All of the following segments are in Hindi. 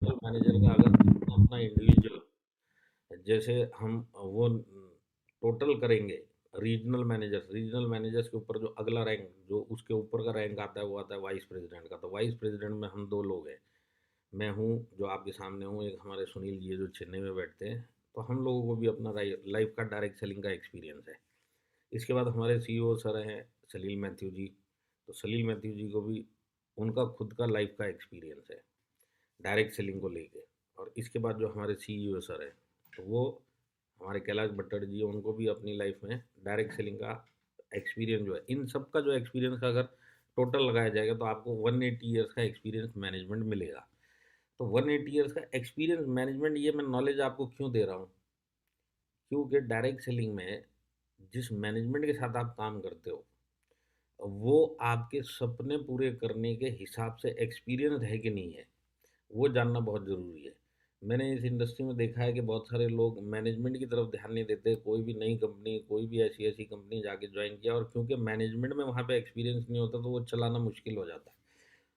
मैनेजर का अगर अपना इंडिविजुअल, जैसे हम वो टोटल करेंगे, रीजनल मैनेजर्स के ऊपर जो अगला रैंक, जो उसके ऊपर का रैंक आता है, वो आता है वाइस प्रेसिडेंट का। तो वाइस प्रेसिडेंट में हम दो लोग हैं, मैं हूँ जो आपके सामने हूँ, एक हमारे सुनील जी है जो चेन्नई में बैठते हैं। तो हम लोगों को भी अपना लाइफ का डायरेक्ट सेलिंग का एक्सपीरियंस है। इसके बाद हमारे सीईओ सर हैं सलील मैथ्यू जी। तो सलील मैथ्यू जी को भी उनका खुद का लाइफ का एक्सपीरियंस है डायरेक्ट सेलिंग को लेके। और इसके बाद जो हमारे सीईओ सर हैं, तो वो हमारे कैलाश भट्टर जी, उनको भी अपनी लाइफ में डायरेक्ट सेलिंग का एक्सपीरियंस जो है, इन सब का जो एक्सपीरियंस का अगर टोटल लगाया जाएगा तो आपको 180 ईयर्स का एक्सपीरियंस मैनेजमेंट मिलेगा। तो 180 ईयर्स का एक्सपीरियंस मैनेजमेंट, ये मैं नॉलेज आपको क्यों दे रहा हूँ? क्योंकि डायरेक्ट सेलिंग में जिस मैनेजमेंट के साथ आप काम करते हो, वो आपके सपने पूरे करने के हिसाब से एक्सपीरियंस है कि नहीं है, वो जानना बहुत ज़रूरी है। मैंने इस इंडस्ट्री में देखा है कि बहुत सारे लोग मैनेजमेंट की तरफ ध्यान नहीं देते। कोई भी नई कंपनी, कोई भी ऐसी-ऐसी कंपनी जाके जॉइन किया, और क्योंकि मैनेजमेंट में वहाँ पे एक्सपीरियंस नहीं होता, तो वो चलाना मुश्किल हो जाता है।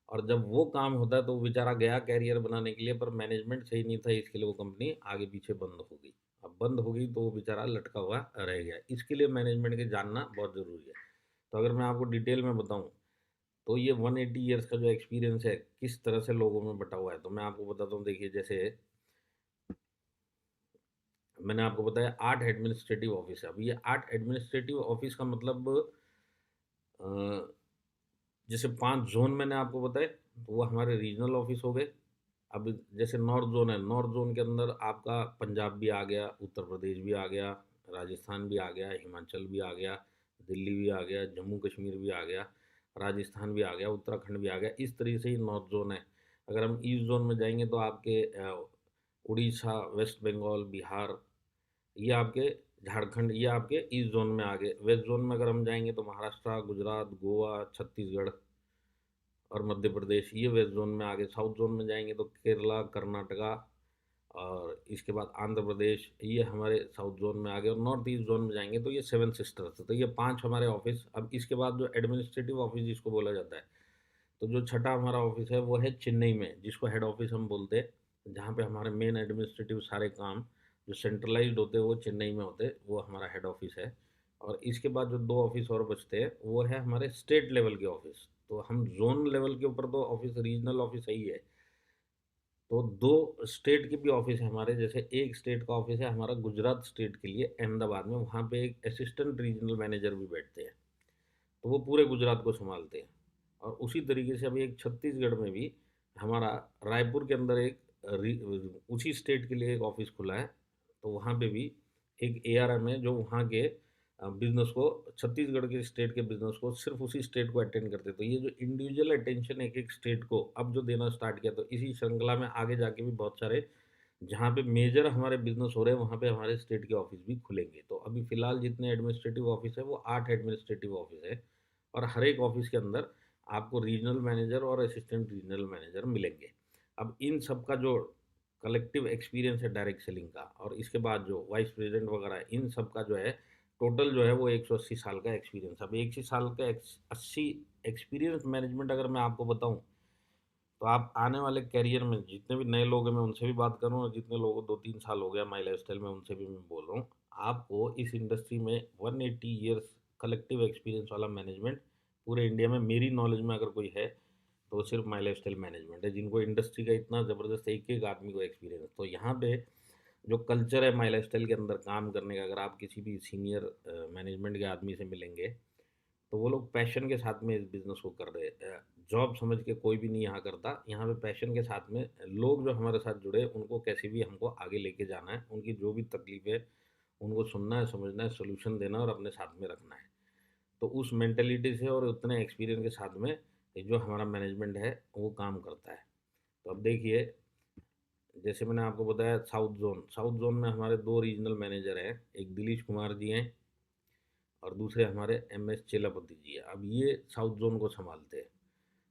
और जब वो काम होता है, तो वो बेचारा गया कैरियर बनाने के लिए, पर मैनेजमेंट सही नहीं था, इसके लिए वो कंपनी आगे-पीछे बंद हो गई। अब बंद हो गई, तो वो बेचारा लटका हुआ रह गया। इसके लिए मैनेजमेंट के जानना बहुत ज़रूरी है। तो अगर मैं आपको डिटेल में बताऊँ, तो ये 180 ईयर्स का जो एक्सपीरियंस है, किस तरह से लोगों में बँटा हुआ है, तो मैं आपको बताता हूँ। देखिए, जैसे मैंने आपको बताया 8 एडमिनिस्ट्रेटिव ऑफ़िस है। अब ये 8 एडमिनिस्ट्रेटिव ऑफ़िस का मतलब, अ, जैसे 5 ज़ोन मैंने आपको बताए, तो वो हमारे रीजनल ऑफ़िस हो गए। अब जैसे नॉर्थ ज़ोन है, नॉर्थ ज़ोन के अंदर आपका पंजाब भी आ गया, उत्तर प्रदेश भी आ गया, राजस्थान भी आ गया, हिमाचल भी आ गया, दिल्ली भी आ गया, जम्मू कश्मीर भी आ गया, राजस्थान भी आ गया, उत्तराखंड भी आ गया। इस तरीके से ही नॉर्थ ज़ोन है। अगर हम ईस्ट ज़ोन में जाएँगे, तो आपके उड़ीसा, वेस्ट बंगाल, बिहार, ये आपके झारखंड, ये आपके ईस्ट ज़ोन में आ गए। वेस्ट ज़ोन में अगर हम जाएँगे, तो महाराष्ट्र, गुजरात, गोवा, छत्तीसगढ़ और मध्य प्रदेश, ये वेस्ट ज़ोन में आ गए। साउथ ज़ोन में जाएँगे, तो केरला, कर्नाटका और इसके बाद आंध्र प्रदेश, ये हमारे साउथ ज़ोन में आ गए। और नॉर्थ ईस्ट ज़ोन में जाएँगे, तो ये 7 सिस्टर्स है। तो ये 5 हमारे ऑफ़िस। अब इसके बाद जो एडमिनिस्ट्रेटिव ऑफ़िस जिसको बोला जाता है, तो जो छठा हमारा ऑफ़िस है, वो है चेन्नई में, जिसको हेड ऑफ़िस हम बोलते हैं। जहाँ पे हमारे मेन एडमिनिस्ट्रेटिव सारे काम जो सेंट्रलाइज़्ड होते हैं, वो चेन्नई में होते हैं, वो हमारा हेड ऑफ़िस है। और इसके बाद जो 2 ऑफ़िस और बचते हैं, वो है हमारे स्टेट लेवल के ऑफ़िस। तो हम ज़ोन लेवल के ऊपर तो ऑफ़िस, रीजनल ऑफ़िस है ही है। तो 2 स्टेट के भी ऑफ़िस हैं हमारे। जैसे एक स्टेट का ऑफ़िस है हमारा गुजरात स्टेट के लिए, अहमदाबाद में, वहाँ पे एक असिस्टेंट रीजनल मैनेजर भी बैठते हैं। तो वो पूरे गुजरात को सँभालते हैं। और उसी तरीके से अभी एक छत्तीसगढ़ में भी हमारा, रायपुर के अंदर एक उसी स्टेट के लिए एक ऑफ़िस खुला है। तो वहाँ पे भी एक एआरएम है, जो वहाँ के बिज़नेस को, छत्तीसगढ़ के स्टेट के बिज़नेस को सिर्फ़ उसी स्टेट को अटेंड करते हैं। तो ये जो इंडिविजुअल अटेंशन एक-एक स्टेट को अब जो देना स्टार्ट किया, तो इसी श्रृंखला में आगे जाके भी बहुत सारे, जहाँ पे मेजर हमारे बिज़नेस हो रहे हैं, वहाँ पे हमारे स्टेट के ऑफ़िस भी खुलेंगे। तो अभी फ़िलहाल जितने एडमिनिस्ट्रेटिव ऑफ़िस हैं, वो 8 एडमिनिस्ट्रेटिव ऑफ़िस हैं। और हर एक ऑफ़िस के अंदर आपको रीजनल मैनेजर और असिस्टेंट रीजनल मैनेजर मिलेंगे। अब इन सब का जो कलेक्टिव एक्सपीरियंस है डायरेक्ट सेलिंग का, और इसके बाद जो वाइस प्रेज़िडेंट वगैरह है, इन सब का जो है टोटल जो है, वो 180 साल का एक्सपीरियंस। अब 180 साल का 80 एक्सपीरियंस मैनेजमेंट अगर मैं आपको बताऊँ, तो आप आने वाले करियर में जितने भी नए लोग हैं, मैं उनसे भी बात करूँ, और जितने लोगों को 2-3 साल हो गया माई लाइफ़स्टाइल में, उनसे भी मैं बोल रहा हूँ, आपको इस इंडस्ट्री में 180 ईयर्स कलेक्टिव एक्सपीरियंस वाला मैनेजमेंट पूरे इंडिया में, मेरी नॉलेज में अगर कोई है, तो वो सिर्फ़ माई लाइफ़स्टाइल मैनेजमेंट है, जिनको इंडस्ट्री का इतना ज़बरदस्त एक-एक आदमी को एक्सपीरियंस। तो यहाँ पे जो कल्चर है माई लाइफ़स्टाइल के अंदर काम करने का, अगर आप किसी भी सीनियर मैनेजमेंट के आदमी से मिलेंगे, तो वो लोग पैशन के साथ में इस बिज़नेस को कर रहे हैं। जॉब समझ के कोई भी नहीं यहाँ करता। यहाँ पे पैशन के साथ में लोग जो हमारे साथ जुड़े, उनको कैसे भी हमको आगे लेके जाना है। उनकी जो भी तकलीफ़ है, उनको सुनना है, समझना है, सॉल्यूशन देना है और अपने साथ में रखना है। तो उस मेंटालिटी से और उतने एक्सपीरियंस के साथ में ये जो हमारा मैनेजमेंट है, वो काम करता है। तो अब देखिए, जैसे मैंने आपको बताया साउथ ज़ोन में हमारे 2 रीजनल मैनेजर हैं। एक दिलीश कुमार जी हैं, और दूसरे हमारे एमएस चेलापति जी हैं। अब ये साउथ ज़ोन को सँभालते हैं।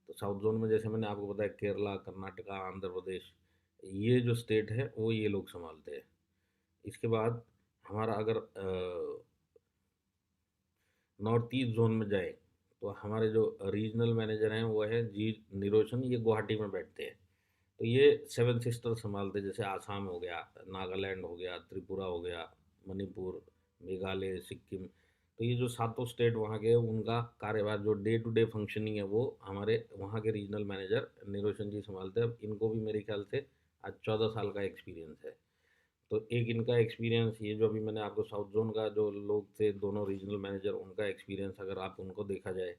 तो साउथ ज़ोन में जैसे मैंने आपको बताया, केरला, कर्नाटका, आंध्र प्रदेश, ये जो स्टेट है, वो ये लोग सँभालते हैं। इसके बाद हमारा अगर नॉर्थ ईस्ट ज़ोन में जाए, तो हमारे जो रीजनल मैनेजर हैं, वो हैं जी निरोशन, ये गुवाहाटी में बैठते हैं। तो ये 7 सिस्टर संभालते, जैसे आसाम हो गया, नागालैंड हो गया, त्रिपुरा हो गया, मणिपुर, मेघालय, सिक्किम। तो ये जो सातों स्टेट वहाँ के, उनका कार्यभार जो डे टू डे फंक्शनिंग है वो हमारे वहाँ के रीजनल मैनेजर निरोशन जी संभालते हैं। अब इनको भी मेरे ख्याल से आज 14 साल का एक्सपीरियंस है। तो एक इनका एक्सपीरियंस, ये जो अभी मैंने आपको साउथ जोन का जो लोग थे दोनों रीजनल मैनेजर, उनका एक्सपीरियंस अगर आप उनको देखा जाए।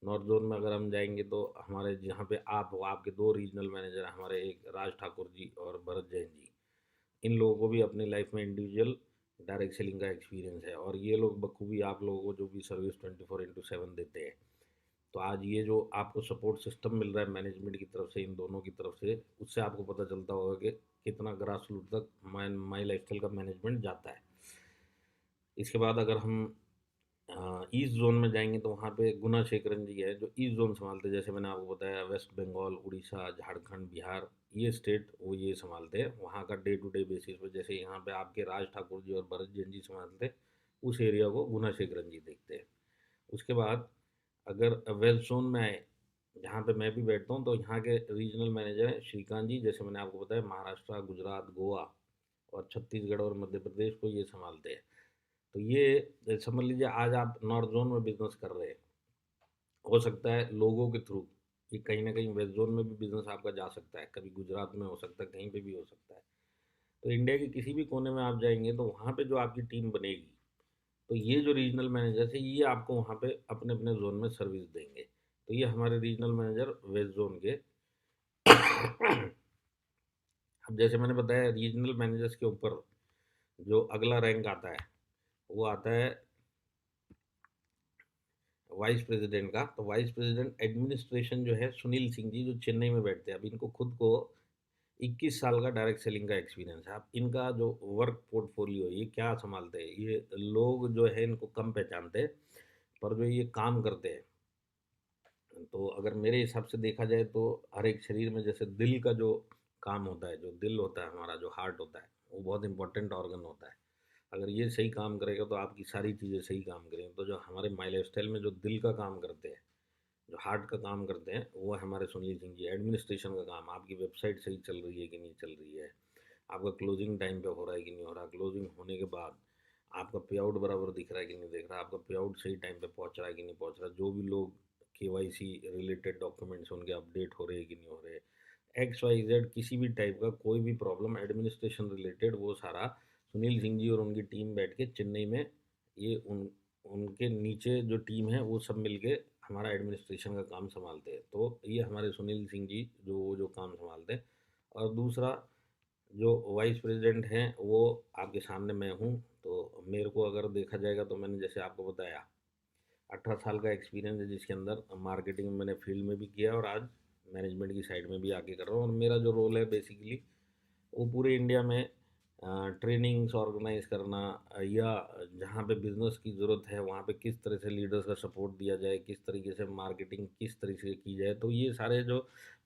नॉर्थ जोन में अगर हम जाएंगे तो हमारे जहाँ पे आप हो, आपके दो रीजनल मैनेजर हैं, हमारे एक राज ठाकुर जी और भरत जैन जी। इन लोगों को भी अपनी लाइफ में इंडिविजुअल डायरेक्ट सेलिंग का एक्सपीरियंस है, और ये लोग बखूबी आप लोगों को जो भी सर्विस 24/7 देते हैं। तो आज ये जो आपको सपोर्ट सिस्टम मिल रहा है मैनेजमेंट की तरफ से, इन दोनों की तरफ से, उससे आपको पता चलता होगा कि कितना ग्रास रूट तक माई लाइफस्टाइल का मैनेजमेंट जाता है। इसके बाद अगर हम ईस्ट जोन में जाएंगे तो वहाँ पे गुना शेखरन जी है जो ईस्ट जोन संभालते हैं। जैसे मैंने आपको बताया, वेस्ट बंगाल, उड़ीसा, झारखंड, बिहार, ये स्टेट वो ये संभालते हैं वहाँ का डे टू डे बेसिस पे। जैसे यहाँ पे आपके राज ठाकुर जी और भरत जैन जी संभालते हैं, उस एरिया को गुना शेखरन जी देखते हैं। उसके बाद अगर वेस्ट जोन में आए, जहाँ पे मैं भी बैठता हूँ, तो यहाँ के रीजनल मैनेजर हैं श्रीकांत जी। जैसे मैंने आपको बताया, महाराष्ट्र, गुजरात, गोवा और छत्तीसगढ़ और मध्य प्रदेश को ये संभालते हैं। तो ये समझ लीजिए, आज आप नॉर्थ जोन में बिजनेस कर रहे हैं, हो सकता है लोगों के थ्रू कि कहीं ना कहीं वेस्ट जोन में भी बिजनेस आपका जा सकता है, कभी गुजरात में हो सकता है, कहीं पे भी हो सकता है। तो इंडिया के किसी भी कोने में आप जाएंगे तो वहाँ पे जो आपकी टीम बनेगी, तो ये जो रीजनल मैनेजर है ये आपको वहाँ पे अपने अपने जोन में सर्विस देंगे। तो ये हमारे रीजनल मैनेजर वेस्ट जोन के। अब जैसे मैंने बताया, रीजनल मैनेजर्स के ऊपर जो अगला रैंक आता है वो आता है वाइस प्रेसिडेंट का। तो वाइस प्रेसिडेंट एडमिनिस्ट्रेशन जो है सुनील सिंह जी, जो चेन्नई में बैठते हैं। अब इनको खुद को 21 साल का डायरेक्ट सेलिंग का एक्सपीरियंस है। अब इनका जो वर्क पोर्टफोलियो, ये क्या संभालते हैं, ये लोग जो है इनको कम पहचानते हैं, पर जो ये काम करते हैं, तो अगर मेरे हिसाब से देखा जाए तो हर एक शरीर में जैसे दिल का जो काम होता है, जो दिल होता है हमारा, जो हार्ट होता है, वो बहुत इंपॉर्टेंट ऑर्गन होता है। अगर ये सही काम करेगा तो आपकी सारी चीज़ें सही काम करेंगी। तो जो हमारे माई लाइफ स्टाइल में जो दिल का काम करते हैं, जो हार्ट का काम करते हैं, वो है हमारे सुनील सिंह जी। एडमिनिस्ट्रेशन का काम, आपकी वेबसाइट सही चल रही है कि नहीं चल रही है, आपका क्लोजिंग टाइम पे हो रहा है कि नहीं हो रहा, क्लोजिंग होने के बाद आपका पे आउट बराबर दिख रहा है कि नहीं दिख रहा, आपका पे आउट सही टाइम पे पहुंच रहा है कि नहीं पहुंच रहा, जो भी लोग केवाईसी रिलेटेड डॉक्यूमेंट्स उनके अपडेट हो रहे हैं कि नहीं हो रहे, एक्स वाई जेड किसी भी टाइप का कोई भी प्रॉब्लम एडमिनिस्ट्रेशन रिलेटेड, वो सारा सुनील सिंह जी और उनकी टीम बैठ के चेन्नई में, ये उनके नीचे जो टीम है वो सब मिलके हमारा एडमिनिस्ट्रेशन का काम संभालते हैं। तो ये हमारे सुनील सिंह जी जो काम संभालते हैं। और दूसरा जो वाइस प्रेसिडेंट हैं वो आपके सामने मैं हूँ। तो मेरे को अगर देखा जाएगा तो मैंने जैसे आपको बताया 18 साल का एक्सपीरियंस है, जिसके अंदर मार्केटिंग मैंने फील्ड में भी किया और आज मैनेजमेंट की साइड में भी आके कर रहा हूँ। और मेरा जो रोल है बेसिकली वो पूरे इंडिया में ट्रेनिंग्स ऑर्गेनाइज करना, या जहाँ पे बिजनेस की ज़रूरत है वहाँ पे किस तरह से लीडर्स का सपोर्ट दिया जाए, किस तरीके से मार्केटिंग किस तरीके से की जाए। तो ये सारे जो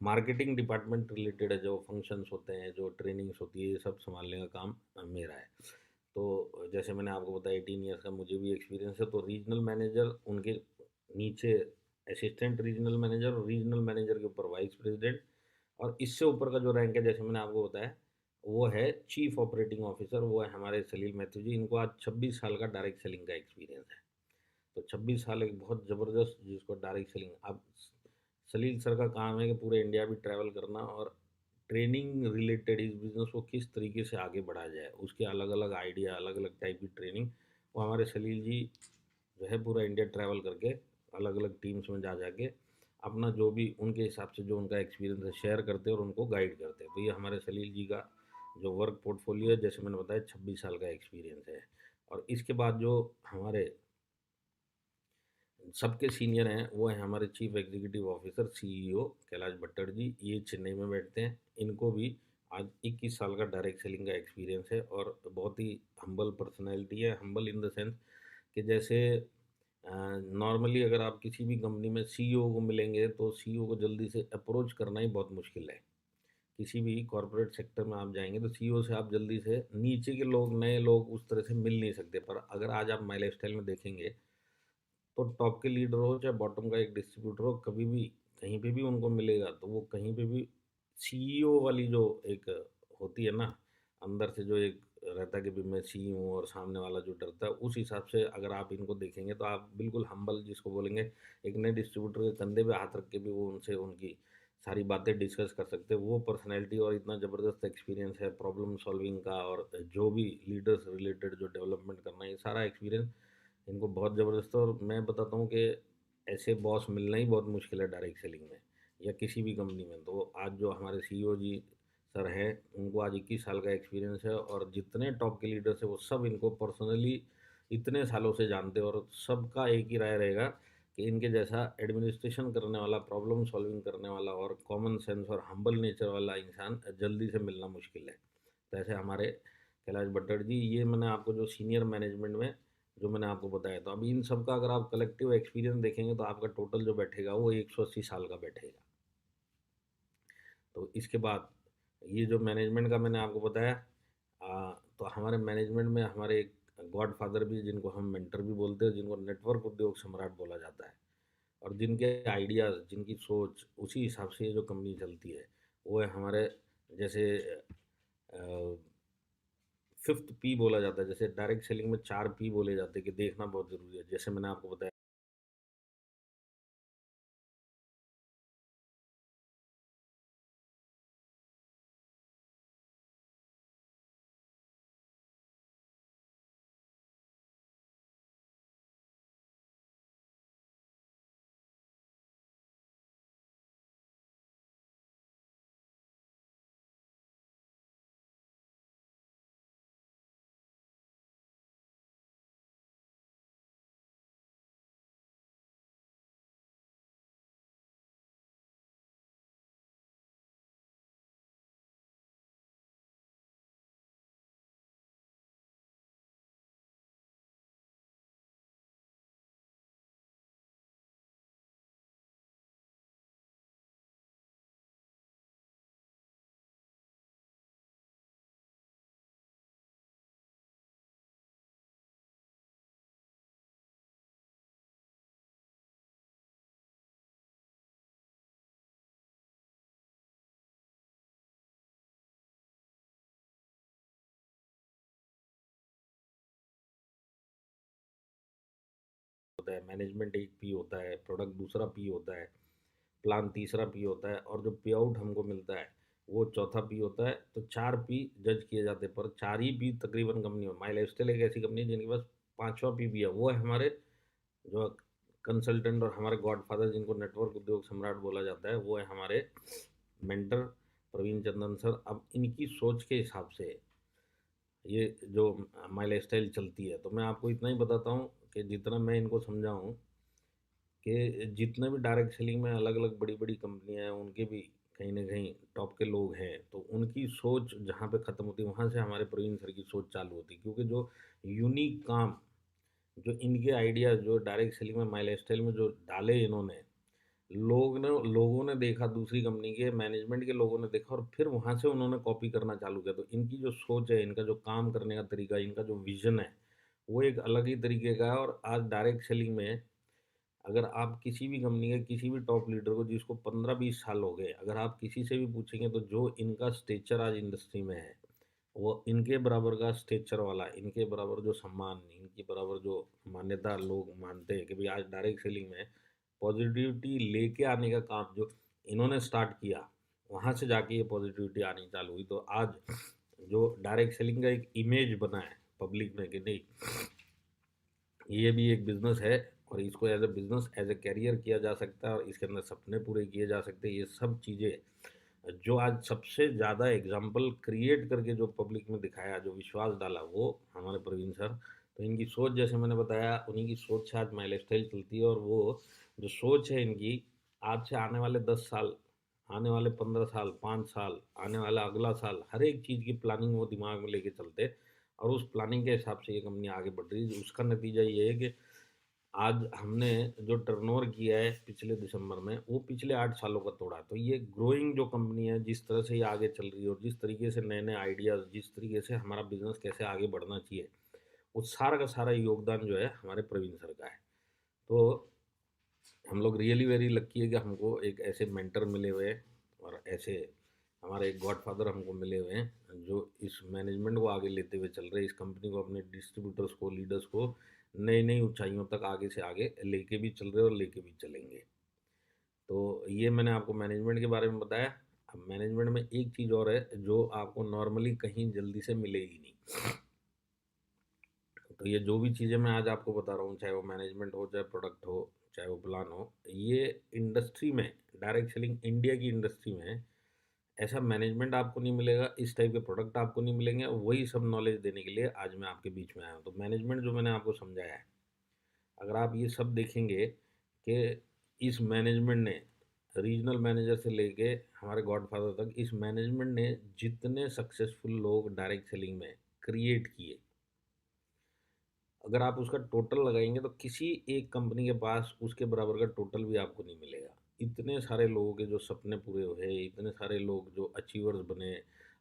मार्केटिंग डिपार्टमेंट रिलेटेड है, जो फंक्शंस होते हैं, जो ट्रेनिंग्स होती है, ये सब संभालने का काम मेरा है। तो जैसे मैंने आपको बताया 18 ईयर्स का मुझे भी एक्सपीरियंस है। तो रीजनल मैनेजर, उनके नीचे असिस्टेंट रीजनल मैनेजर, और रीजनल मैनेजर के ऊपर वाइस प्रेसिडेंट, और इससे ऊपर का जो रैंक है जैसे मैंने आपको बताया वो है चीफ ऑपरेटिंग ऑफिसर, वो है हमारे सलील मैथ्यू जी। इनको आज 26 साल का डायरेक्ट सेलिंग का एक्सपीरियंस है। तो 26 साल एक बहुत ज़बरदस्त, जिसको डायरेक्ट सेलिंग। अब सलील सर का काम है कि पूरे इंडिया भी ट्रैवल करना और ट्रेनिंग रिलेटेड इस बिज़नेस को किस तरीके से आगे बढ़ाया जाए, उसके अलग अलग आइडिया, अलग अलग टाइप की ट्रेनिंग, वो हमारे सलील जी जो है पूरा इंडिया ट्रैवल करके अलग अलग टीम्स में जा जाके अपना जो भी उनके हिसाब से जो उनका एक्सपीरियंस है शेयर करते हैं और उनको गाइड करते हैं। तो ये हमारे सलील जी का जो वर्क पोर्टफोलियो है, जैसे मैंने बताया 26 साल का एक्सपीरियंस है। और इसके बाद जो हमारे सबके सीनियर हैं वो हैं हमारे chief executive officer CEO Kailash Bhattar ji. ये चेन्नई में बैठते हैं। इनको भी आज 21 साल का डायरेक्ट सेलिंग का एक्सपीरियंस है, और बहुत ही हम्बल पर्सनैलिटी है। हम्बल इन द सेंस कि जैसे नॉर्मली अगर आप किसी भी कंपनी में सीईओ को मिलेंगे तो सीईओ को जल्दी से अप्रोच करना ही बहुत मुश्किल है। किसी भी कॉरपोरेट सेक्टर में आप जाएंगे तो सीईओ से आप जल्दी से, नीचे के लोग, नए लोग उस तरह से मिल नहीं सकते। पर अगर आज आप माई लाइफ स्टाइल में देखेंगे तो टॉप के लीडर हो चाहे बॉटम का एक डिस्ट्रीब्यूटर हो, कभी भी कहीं पे भी उनको मिलेगा तो वो कहीं पे भी सीईओ वाली जो एक होती है ना, अंदर से जो एक रहता है कि भी मैं सीईओ हूँ और सामने वाला जो डरता है, उस हिसाब से अगर आप इनको देखेंगे तो आप बिल्कुल हम्बल जिसको बोलेंगे, एक नए डिस्ट्रीब्यूटर के कंधे पे हाथ रख के भी वो उनसे उनकी सारी बातें डिस्कस कर सकते हैं। वो पर्सनैलिटी और इतना ज़बरदस्त एक्सपीरियंस है प्रॉब्लम सॉल्विंग का, और जो भी लीडर्स रिलेटेड जो डेवलपमेंट करना है, ये सारा एक्सपीरियंस इनको बहुत ज़बरदस्त है। और मैं बताता हूँ कि ऐसे बॉस मिलना ही बहुत मुश्किल है डायरेक्ट सेलिंग में या किसी भी कंपनी में। तो आज जो हमारे सीईओ जी सर हैं, उनको आज 21 साल का एक्सपीरियंस है, और जितने टॉप के लीडर्स हैं वो सब इनको पर्सनली इतने सालों से जानते हैं, और सबका एक ही राय रहेगा कि इनके जैसा एडमिनिस्ट्रेशन करने वाला, प्रॉब्लम सॉल्विंग करने वाला और कॉमन सेंस और हम्बल नेचर वाला इंसान जल्दी से मिलना मुश्किल है। तो ऐसे हमारे कैलाश भट्टर जी, ये मैंने आपको जो सीनियर मैनेजमेंट में जो मैंने आपको बताया, तो अभी इन सब का अगर आप कलेक्टिव एक्सपीरियंस देखेंगे तो आपका टोटल जो बैठेगा वो 180 साल का बैठेगा। तो इसके बाद ये जो मैनेजमेंट का मैंने आपको बताया, तो हमारे मैनेजमेंट में हमारे एक गॉड फादर भी, जिनको हम मेंटर भी बोलते हैं, जिनको नेटवर्क उद्योग सम्राट बोला जाता है, और जिनके आइडियाज़, जिनकी सोच, उसी हिसाब से ये जो कंपनी चलती है, वो है हमारे जैसे फिफ्थ पी बोला जाता है। जैसे डायरेक्ट सेलिंग में 4 पी बोले जाते हैं कि देखना बहुत ज़रूरी है। जैसे मैंने आपको बताया, होता है मैनेजमेंट, एक पी होता है प्रोडक्ट, दूसरा पी होता है प्लान, तीसरा पी होता है, और जो पे आउट हमको मिलता है वो चौथा पी होता है। तो 4 पी जज किए जाते हैं, पर 4 ही पी तकरीबन कंपनी में। माई लाइफस्टाइल एक ऐसी कंपनी है जिनके पास पाँचवा पी भी है, वो है हमारे जो कंसल्टेंट और हमारे गॉडफादर, जिनको नेटवर्क उद्योग सम्राट बोला जाता है, वो है हमारे मेंटर प्रवीण चंदन सर। अब इनकी सोच के हिसाब से ये जो माई लाइफस्टाइल चलती है, तो मैं आपको इतना ही बताता हूँ कि जितना मैं इनको समझा हूँ कि जितने भी डायरेक्ट सेलिंग में अलग अलग बड़ी बड़ी कंपनियां हैं, उनके भी कहीं ना कहीं टॉप के लोग हैं, तो उनकी सोच जहाँ पे ख़त्म होती है, वहाँ से हमारे प्रवीण सर की सोच चालू होती है। क्योंकि जो यूनिक काम, जो इनके आइडियाज़ जो डायरेक्ट सेलिंग में माई लाइफस्टाइल में जो डाले इन्होंने, लोगों ने देखा, दूसरी कंपनी के मैनेजमेंट के लोगों ने देखा, और फिर वहाँ से उन्होंने कॉपी करना चालू किया। तो इनकी जो सोच है, इनका जो काम करने का तरीका, इनका जो विजन है, वो एक अलग ही तरीके का है। और आज डायरेक्ट सेलिंग में अगर आप किसी भी कंपनी के किसी भी टॉप लीडर को, जिसको 15-20 साल हो गए, अगर आप किसी से भी पूछेंगे, तो जो इनका स्टेचर आज इंडस्ट्री में है, वो इनके बराबर का स्टेचर वाला, इनके बराबर जो सम्मान, इनके बराबर जो मान्यता लोग मानते हैं कि भाई आज डायरेक्ट सेलिंग में पॉजिटिविटी लेके आने का काम जो इन्होंने स्टार्ट किया, वहाँ से जाके ये पॉजिटिविटी आनी चालू हुई। तो आज जो डायरेक्ट सेलिंग का एक इमेज बना है पब्लिक में कि नहीं, ये भी एक बिजनेस है, और इसको as a business, as a career किया जा सकता है, और इसके अंदर सपने पूरे किए जा सकते हैं। ये सब चीज़ें जो आज सबसे ज़्यादा एग्जाम्पल क्रिएट करके जो पब्लिक में दिखाया, जो विश्वास डाला, वो हमारे प्रवीण सर। तो इनकी सोच, जैसे मैंने बताया, उन्हीं की सोच से आज माई लाइफस्टाइल चलती है। और वो जो सोच है इनकी, आज से आने वाले 10 साल, आने वाले 15 साल, 5 साल, आने वाला अगला साल, हर एक चीज़ की प्लानिंग वो दिमाग में लेके चलते, और उस प्लानिंग के हिसाब से ये कंपनी आगे बढ़ रही है। उसका नतीजा ये है कि आज हमने जो टर्नओवर किया है पिछले दिसंबर में, वो पिछले 8 सालों का तोड़ा है। तो ये ग्रोइंग जो कंपनी है, जिस तरह से ये आगे चल रही है, और जिस तरीके से नए-नए आइडियाज़, जिस तरीके से हमारा बिज़नेस कैसे आगे बढ़ना चाहिए, वो सारा का सारा योगदान जो है हमारे प्रवीण सर का है। तो हम लोग रियली वेरी लकी है कि हमको एक ऐसे मेंटर मिले हुए हैं, और ऐसे हमारे एक गॉडफादर हमको मिले हुए हैं, जो इस मैनेजमेंट को आगे लेते हुए चल रहे हैं, इस कंपनी को, अपने डिस्ट्रीब्यूटर्स को, लीडर्स को नई-नई ऊँचाइयों तक आगे से आगे लेके भी चल रहे हैं और लेके भी चलेंगे। तो ये मैंने आपको मैनेजमेंट के बारे में बताया। अब मैनेजमेंट में एक चीज़ और है, जो आपको नॉर्मली कहीं जल्दी से मिलेगी नहीं। तो ये जो भी चीज़ें मैं आज आपको बता रहा हूँ, चाहे वो मैनेजमेंट हो, चाहे प्रोडक्ट हो, चाहे वो प्लान हो, ये इंडस्ट्री में, डायरेक्ट सेलिंग इंडिया की इंडस्ट्री में ऐसा मैनेजमेंट आपको नहीं मिलेगा, इस टाइप के प्रोडक्ट आपको नहीं मिलेंगे। वही सब नॉलेज देने के लिए आज मैं आपके बीच में आया हूँ। तो मैनेजमेंट जो मैंने आपको समझाया है, अगर आप ये सब देखेंगे कि इस मैनेजमेंट ने, रीजनल मैनेजर से लेके हमारे गॉडफादर तक, इस मैनेजमेंट ने जितने सक्सेसफुल लोग डायरेक्ट सेलिंग में क्रिएट किए, अगर आप उसका टोटल लगाएंगे तो किसी एक कंपनी के पास उसके बराबर का टोटल भी आपको नहीं मिलेगा। इतने सारे लोगों के जो सपने पूरे हुए, इतने सारे लोग जो अचीवर्स बने,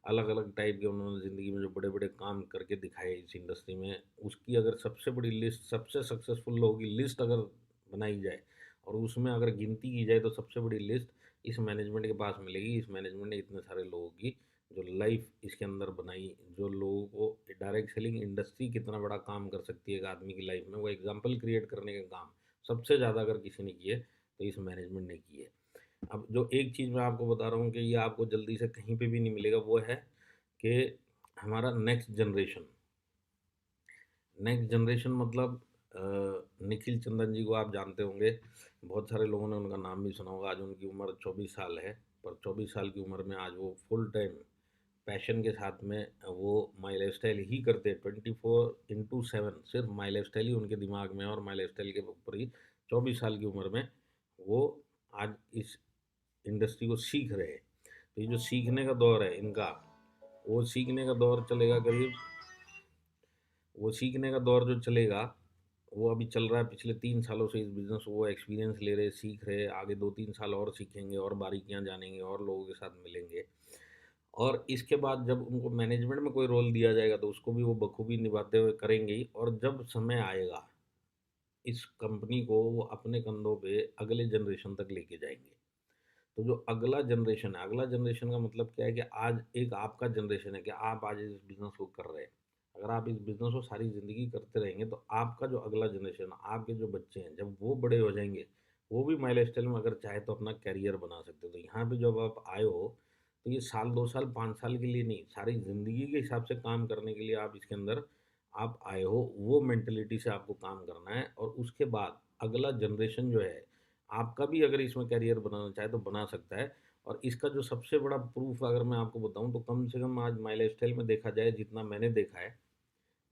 अलग अलग टाइप के उन्होंने ज़िंदगी में जो बड़े बड़े काम करके दिखाए इस इंडस्ट्री में, उसकी अगर सबसे बड़ी लिस्ट, सबसे सक्सेसफुल लोगों की लिस्ट अगर बनाई जाए और उसमें अगर गिनती की जाए, तो सबसे बड़ी लिस्ट इस मैनेजमेंट के पास मिलेगी। इस मैनेजमेंट ने इतने सारे लोगों की जो लाइफ इसके अंदर बनाई, जो लोगों को डायरेक्ट सेलिंग इंडस्ट्री कितना बड़ा काम कर सकती है एक आदमी की लाइफ में, वो एग्जाम्पल क्रिएट करने का काम सबसे ज़्यादा अगर किसी ने किए तो इस मैनेजमेंट ने किए। अब जो एक चीज़ मैं आपको बता रहा हूँ कि ये आपको जल्दी से कहीं पे भी नहीं मिलेगा, वो है कि हमारा नेक्स्ट जनरेशन। नेक्स्ट जनरेशन मतलब निखिल चंदन जी को आप जानते होंगे, बहुत सारे लोगों ने उनका नाम भी सुना होगा। आज उनकी उम्र 24 साल है, पर 24 साल की उम्र में आज वो फुल टाइम पैशन के साथ में वो माई लाइफस्टाइल ही करते हैं। 24/7 सिर्फ माई लाइफस्टाइल ही उनके दिमाग में है, और माई लाइफस्टाइल के ऊपर ही 24 साल की उम्र में वो आज इस इंडस्ट्री को सीख रहे हैं। तो ये जो सीखने का दौर है इनका, वो सीखने का दौर चलेगा करीब, वो सीखने का दौर जो चलेगा वो अभी चल रहा है। पिछले 3 सालों से इस बिजनेस को वो एक्सपीरियंस ले रहे, सीख रहे, आगे 2-3 साल और सीखेंगे और बारीकियां जानेंगे और लोगों के साथ मिलेंगे। और इसके बाद जब उनको मैनेजमेंट में कोई रोल दिया जाएगा तो उसको भी वो बखूबी निभाते हुए करेंगे ही। और जब समय आएगा, इस कंपनी को वो अपने कंधों पे अगले जनरेशन तक लेके जाएंगे। तो जो अगला जनरेशन है, अगला जनरेशन का मतलब क्या है कि आज एक आपका जनरेशन है कि आप आज इस बिजनेस को कर रहे हैं। अगर आप इस बिजनेस को सारी ज़िंदगी करते रहेंगे तो आपका जो अगला जनरेशन, आपके जो बच्चे हैं, जब वो बड़े हो जाएंगे, वो भी माई लाइफ में अगर चाहे तो अपना कैरियर बना सकते हो। तो यहाँ पे जब आप आए हो, तो ये साल 2 साल 5 साल के लिए नहीं, सारी ज़िंदगी के हिसाब से काम करने के लिए आप इसके अंदर आप आए हो। वो मेंटेलिटी से आपको काम करना है, और उसके बाद अगला जनरेशन जो है, आपका भी अगर इसमें करियर बनाना चाहे तो बना सकता है। और इसका जो सबसे बड़ा प्रूफ अगर मैं आपको बताऊं, तो कम से कम आज माई लाइफस्टाइल में देखा जाए, जितना मैंने देखा है,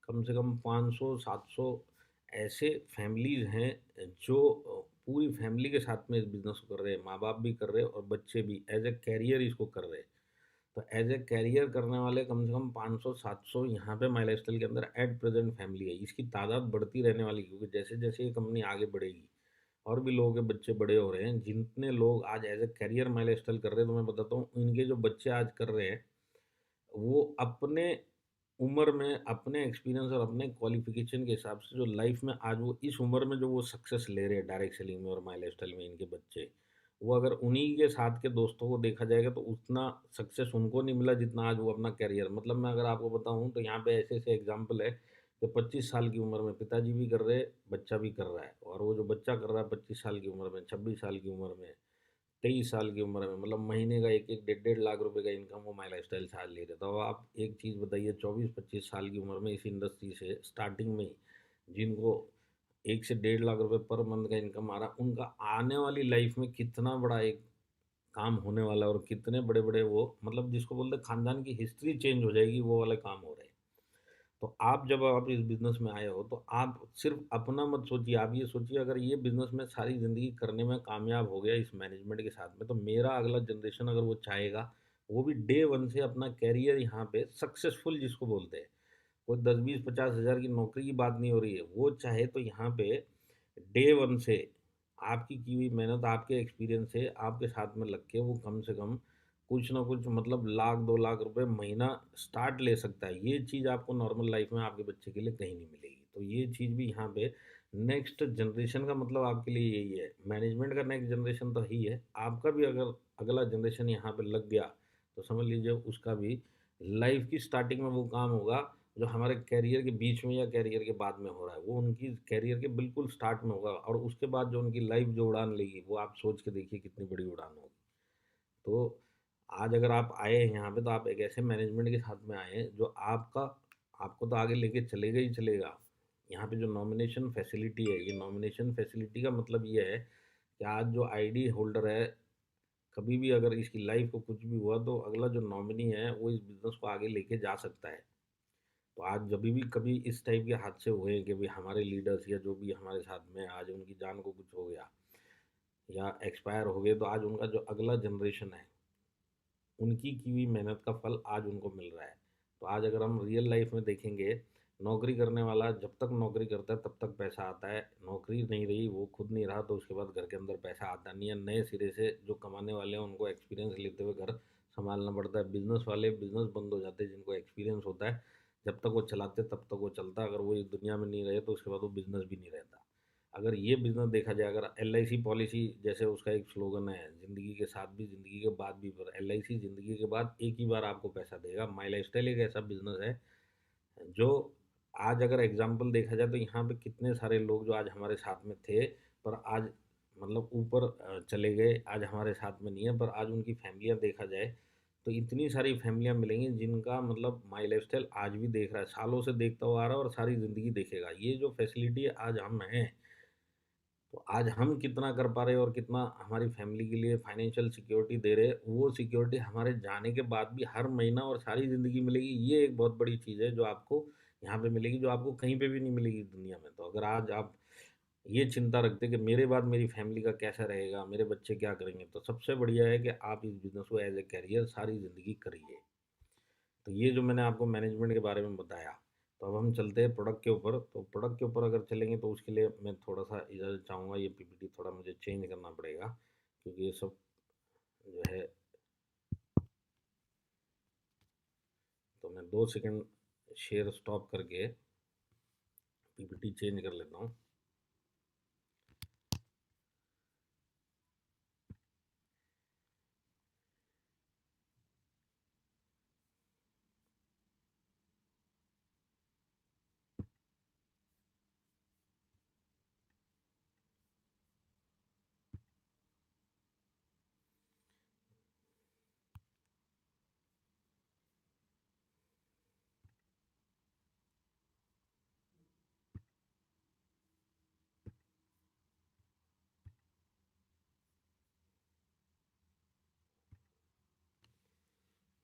कम से कम 500-700 ऐसे फैमिलीज हैं जो पूरी फैमिली के साथ में इस बिजनेस को कर रहे हैं। माँ बाप भी कर रहे हैं और बच्चे भी एज ए कैरियर इसको कर रहे हैं। तो एज ए कैरियर करने वाले कम से कम 500-700 यहाँ पे माई लाइफस्टाइल के अंदर एट प्रेजेंट फैमिली है। इसकी तादाद बढ़ती रहने वाली, क्योंकि जैसे जैसे ये कंपनी आगे बढ़ेगी और भी लोगों के बच्चे बड़े हो रहे हैं। जितने लोग आज as a career my lifestyle कर रहे हैं, तो मैं बताता हूँ, इनके जो बच्चे आज कर रहे हैं, वो अपने उम्र में, अपने एक्सपीरियंस और अपने क्वालिफिकेशन के हिसाब से जो लाइफ में आज वो इस उम्र में जो वो सक्सेस ले रहे हैं डायरेक्ट सेलिंग में और माई लाइफस्टाइल में, इनके बच्चे, वो अगर उन्हीं के साथ के दोस्तों को देखा जाएगा तो उतना सक्सेस उनको नहीं मिला जितना आज वो अपना कैरियर, मतलब मैं अगर आपको बताऊं तो यहाँ पे ऐसे ऐसे एग्जाम्पल है कि 25 साल की उम्र में पिताजी भी कर रहे हैं, बच्चा भी कर रहा है, और वो जो बच्चा कर रहा है 25 साल की उम्र में, 26 साल की उम्र में, 23 साल की उम्र में, मतलब महीने का एक एक 1.5 लाख रुपए का इनकम वो माई लाइफस्टाइल से आज ले रहे। तो अब आप एक चीज़ बताइए, 24-25 साल की उम्र में इस इंडस्ट्री से स्टार्टिंग में ही जिनको 1 से 1.5 लाख रुपए पर मंथ का इनकम आ रहा, उनका आने वाली लाइफ में कितना बड़ा एक काम होने वाला है, और कितने बड़े बड़े वो, मतलब जिसको बोलते हैं खानदान की हिस्ट्री चेंज हो जाएगी, वो वाले काम हो रहे हैं। तो आप जब आप इस बिज़नेस में आए हो, तो आप सिर्फ़ अपना मत सोचिए, आप ये सोचिए, अगर ये बिज़नेस मैं सारी ज़िंदगी करने में कामयाब हो गया इस मैनेजमेंट के साथ में, तो मेरा अगला जनरेशन अगर वो चाहेगा, वो भी डे 1 से अपना करियर यहाँ पे सक्सेसफुल जिसको बोलते हैं, कोई 10, 20, 50 हज़ार की नौकरी की बात नहीं हो रही है। वो चाहे तो यहाँ पे डे 1 से आपकी की हुई मेहनत, आपके एक्सपीरियंस से आपके साथ में लग के वो कम से कम कुछ ना कुछ, मतलब लाख 2 लाख रुपए महीना स्टार्ट ले सकता है। ये चीज़ आपको नॉर्मल लाइफ में आपके बच्चे के लिए कहीं नहीं मिलेगी। तो ये चीज़ भी यहाँ पे नेक्स्ट जनरेशन का मतलब आपके लिए यही है। मैनेजमेंट का नेक्स्ट जनरेशन तो ही है, आपका भी अगर अगला जनरेशन यहाँ पे लग गया तो समझ लीजिए उसका भी लाइफ की स्टार्टिंग में वो काम होगा जो हमारे कैरियर के बीच में या कैरियर के बाद में हो रहा है, वो उनकी कैरियर के बिल्कुल स्टार्ट में होगा, और उसके बाद जो उनकी लाइफ जो उड़ान लेगी वो आप सोच के देखिए कितनी बड़ी उड़ान होगी। तो आज अगर आप आए हैं यहाँ पे, तो आप एक ऐसे मैनेजमेंट के साथ में आए हैं जो आपका आपको तो आगे लेके चलेगा ही चलेगा। यहाँ पे जो नॉमिनेशन फैसिलिटी है, ये नॉमिनेशन फैसिलिटी का मतलब ये है कि आज जो आईडी होल्डर है, कभी भी अगर इसकी लाइफ को कुछ भी हुआ तो अगला जो नॉमिनी है वो इस बिजनेस को आगे लेके जा सकता है। तो आज जब भी कभी इस टाइप के हादसे हुए कि भाई हमारे लीडर्स या जो भी हमारे साथ में आज उनकी जान को कुछ हो गया या एक्सपायर हो गए, तो आज उनका जो अगला जनरेशन है, उनकी की हुई मेहनत का फल आज उनको मिल रहा है। तो आज अगर हम रियल लाइफ में देखेंगे, नौकरी करने वाला जब तक नौकरी करता है तब तक पैसा आता है, नौकरी नहीं रही, वो खुद नहीं रहा, तो उसके बाद घर के अंदर पैसा आता नहीं है। नए सिरे से जो कमाने वाले हैं उनको एक्सपीरियंस लेते हुए घर संभालना पड़ता है। बिजनेस वाले बिजनेस बंद हो जाते हैं, जिनको एक्सपीरियंस होता है, जब तक वो चलाते तब तक वो चलता है, अगर वो इस दुनिया में नहीं रहे तो उसके बाद वो बिजनेस भी नहीं रहता। अगर ये बिज़नेस देखा जाए, अगर एलआईसी पॉलिसी जैसे उसका एक स्लोगन है, ज़िंदगी के साथ भी ज़िंदगी के बाद भी, पर एलआईसी ज़िंदगी के बाद एक ही बार आपको पैसा देगा। माई लाइफस्टाइल एक ऐसा बिज़नेस है जो आज अगर एग्जाम्पल देखा जाए तो यहाँ पे कितने सारे लोग जो आज हमारे साथ में थे, पर आज मतलब ऊपर चले गए, आज हमारे साथ में नहीं है, पर आज उनकी फैमिलियाँ देखा जाए तो इतनी सारी फैमिलियाँ मिलेंगी जिनका मतलब माई लाइफस्टाइल आज भी देख रहा है, सालों से देखता हुआ आ रहा है और सारी ज़िंदगी देखेगा। ये जो फैसिलिटी आज हम हैं, तो आज हम कितना कर पा रहे हैं और कितना हमारी फैमिली के लिए फाइनेंशियल सिक्योरिटी दे रहे हैं, वो सिक्योरिटी हमारे जाने के बाद भी हर महीना और सारी ज़िंदगी मिलेगी। ये एक बहुत बड़ी चीज़ है जो आपको यहाँ पे मिलेगी, जो आपको कहीं पे भी नहीं मिलेगी दुनिया में। तो अगर आज आप ये चिंता रखते हैं कि मेरे बाद मेरी फैमिली का कैसा रहेगा, मेरे बच्चे क्या करेंगे, तो सबसे बढ़िया है कि आप इस बिज़नेस को एज़ ए करियर सारी ज़िंदगी करिए। तो ये जो मैंने आपको मैनेजमेंट के बारे में बताया, तो अब हम चलते हैं प्रोडक्ट के ऊपर। तो प्रोडक्ट के ऊपर अगर चलेंगे तो उसके लिए मैं थोड़ा सा इजाज़त चाहूँगा, ये पीपीटी थोड़ा मुझे चेंज करना पड़ेगा, क्योंकि ये सब जो है, तो मैं 2 सेकंड शेयर स्टॉप करके पीपीटी चेंज कर लेता हूँ।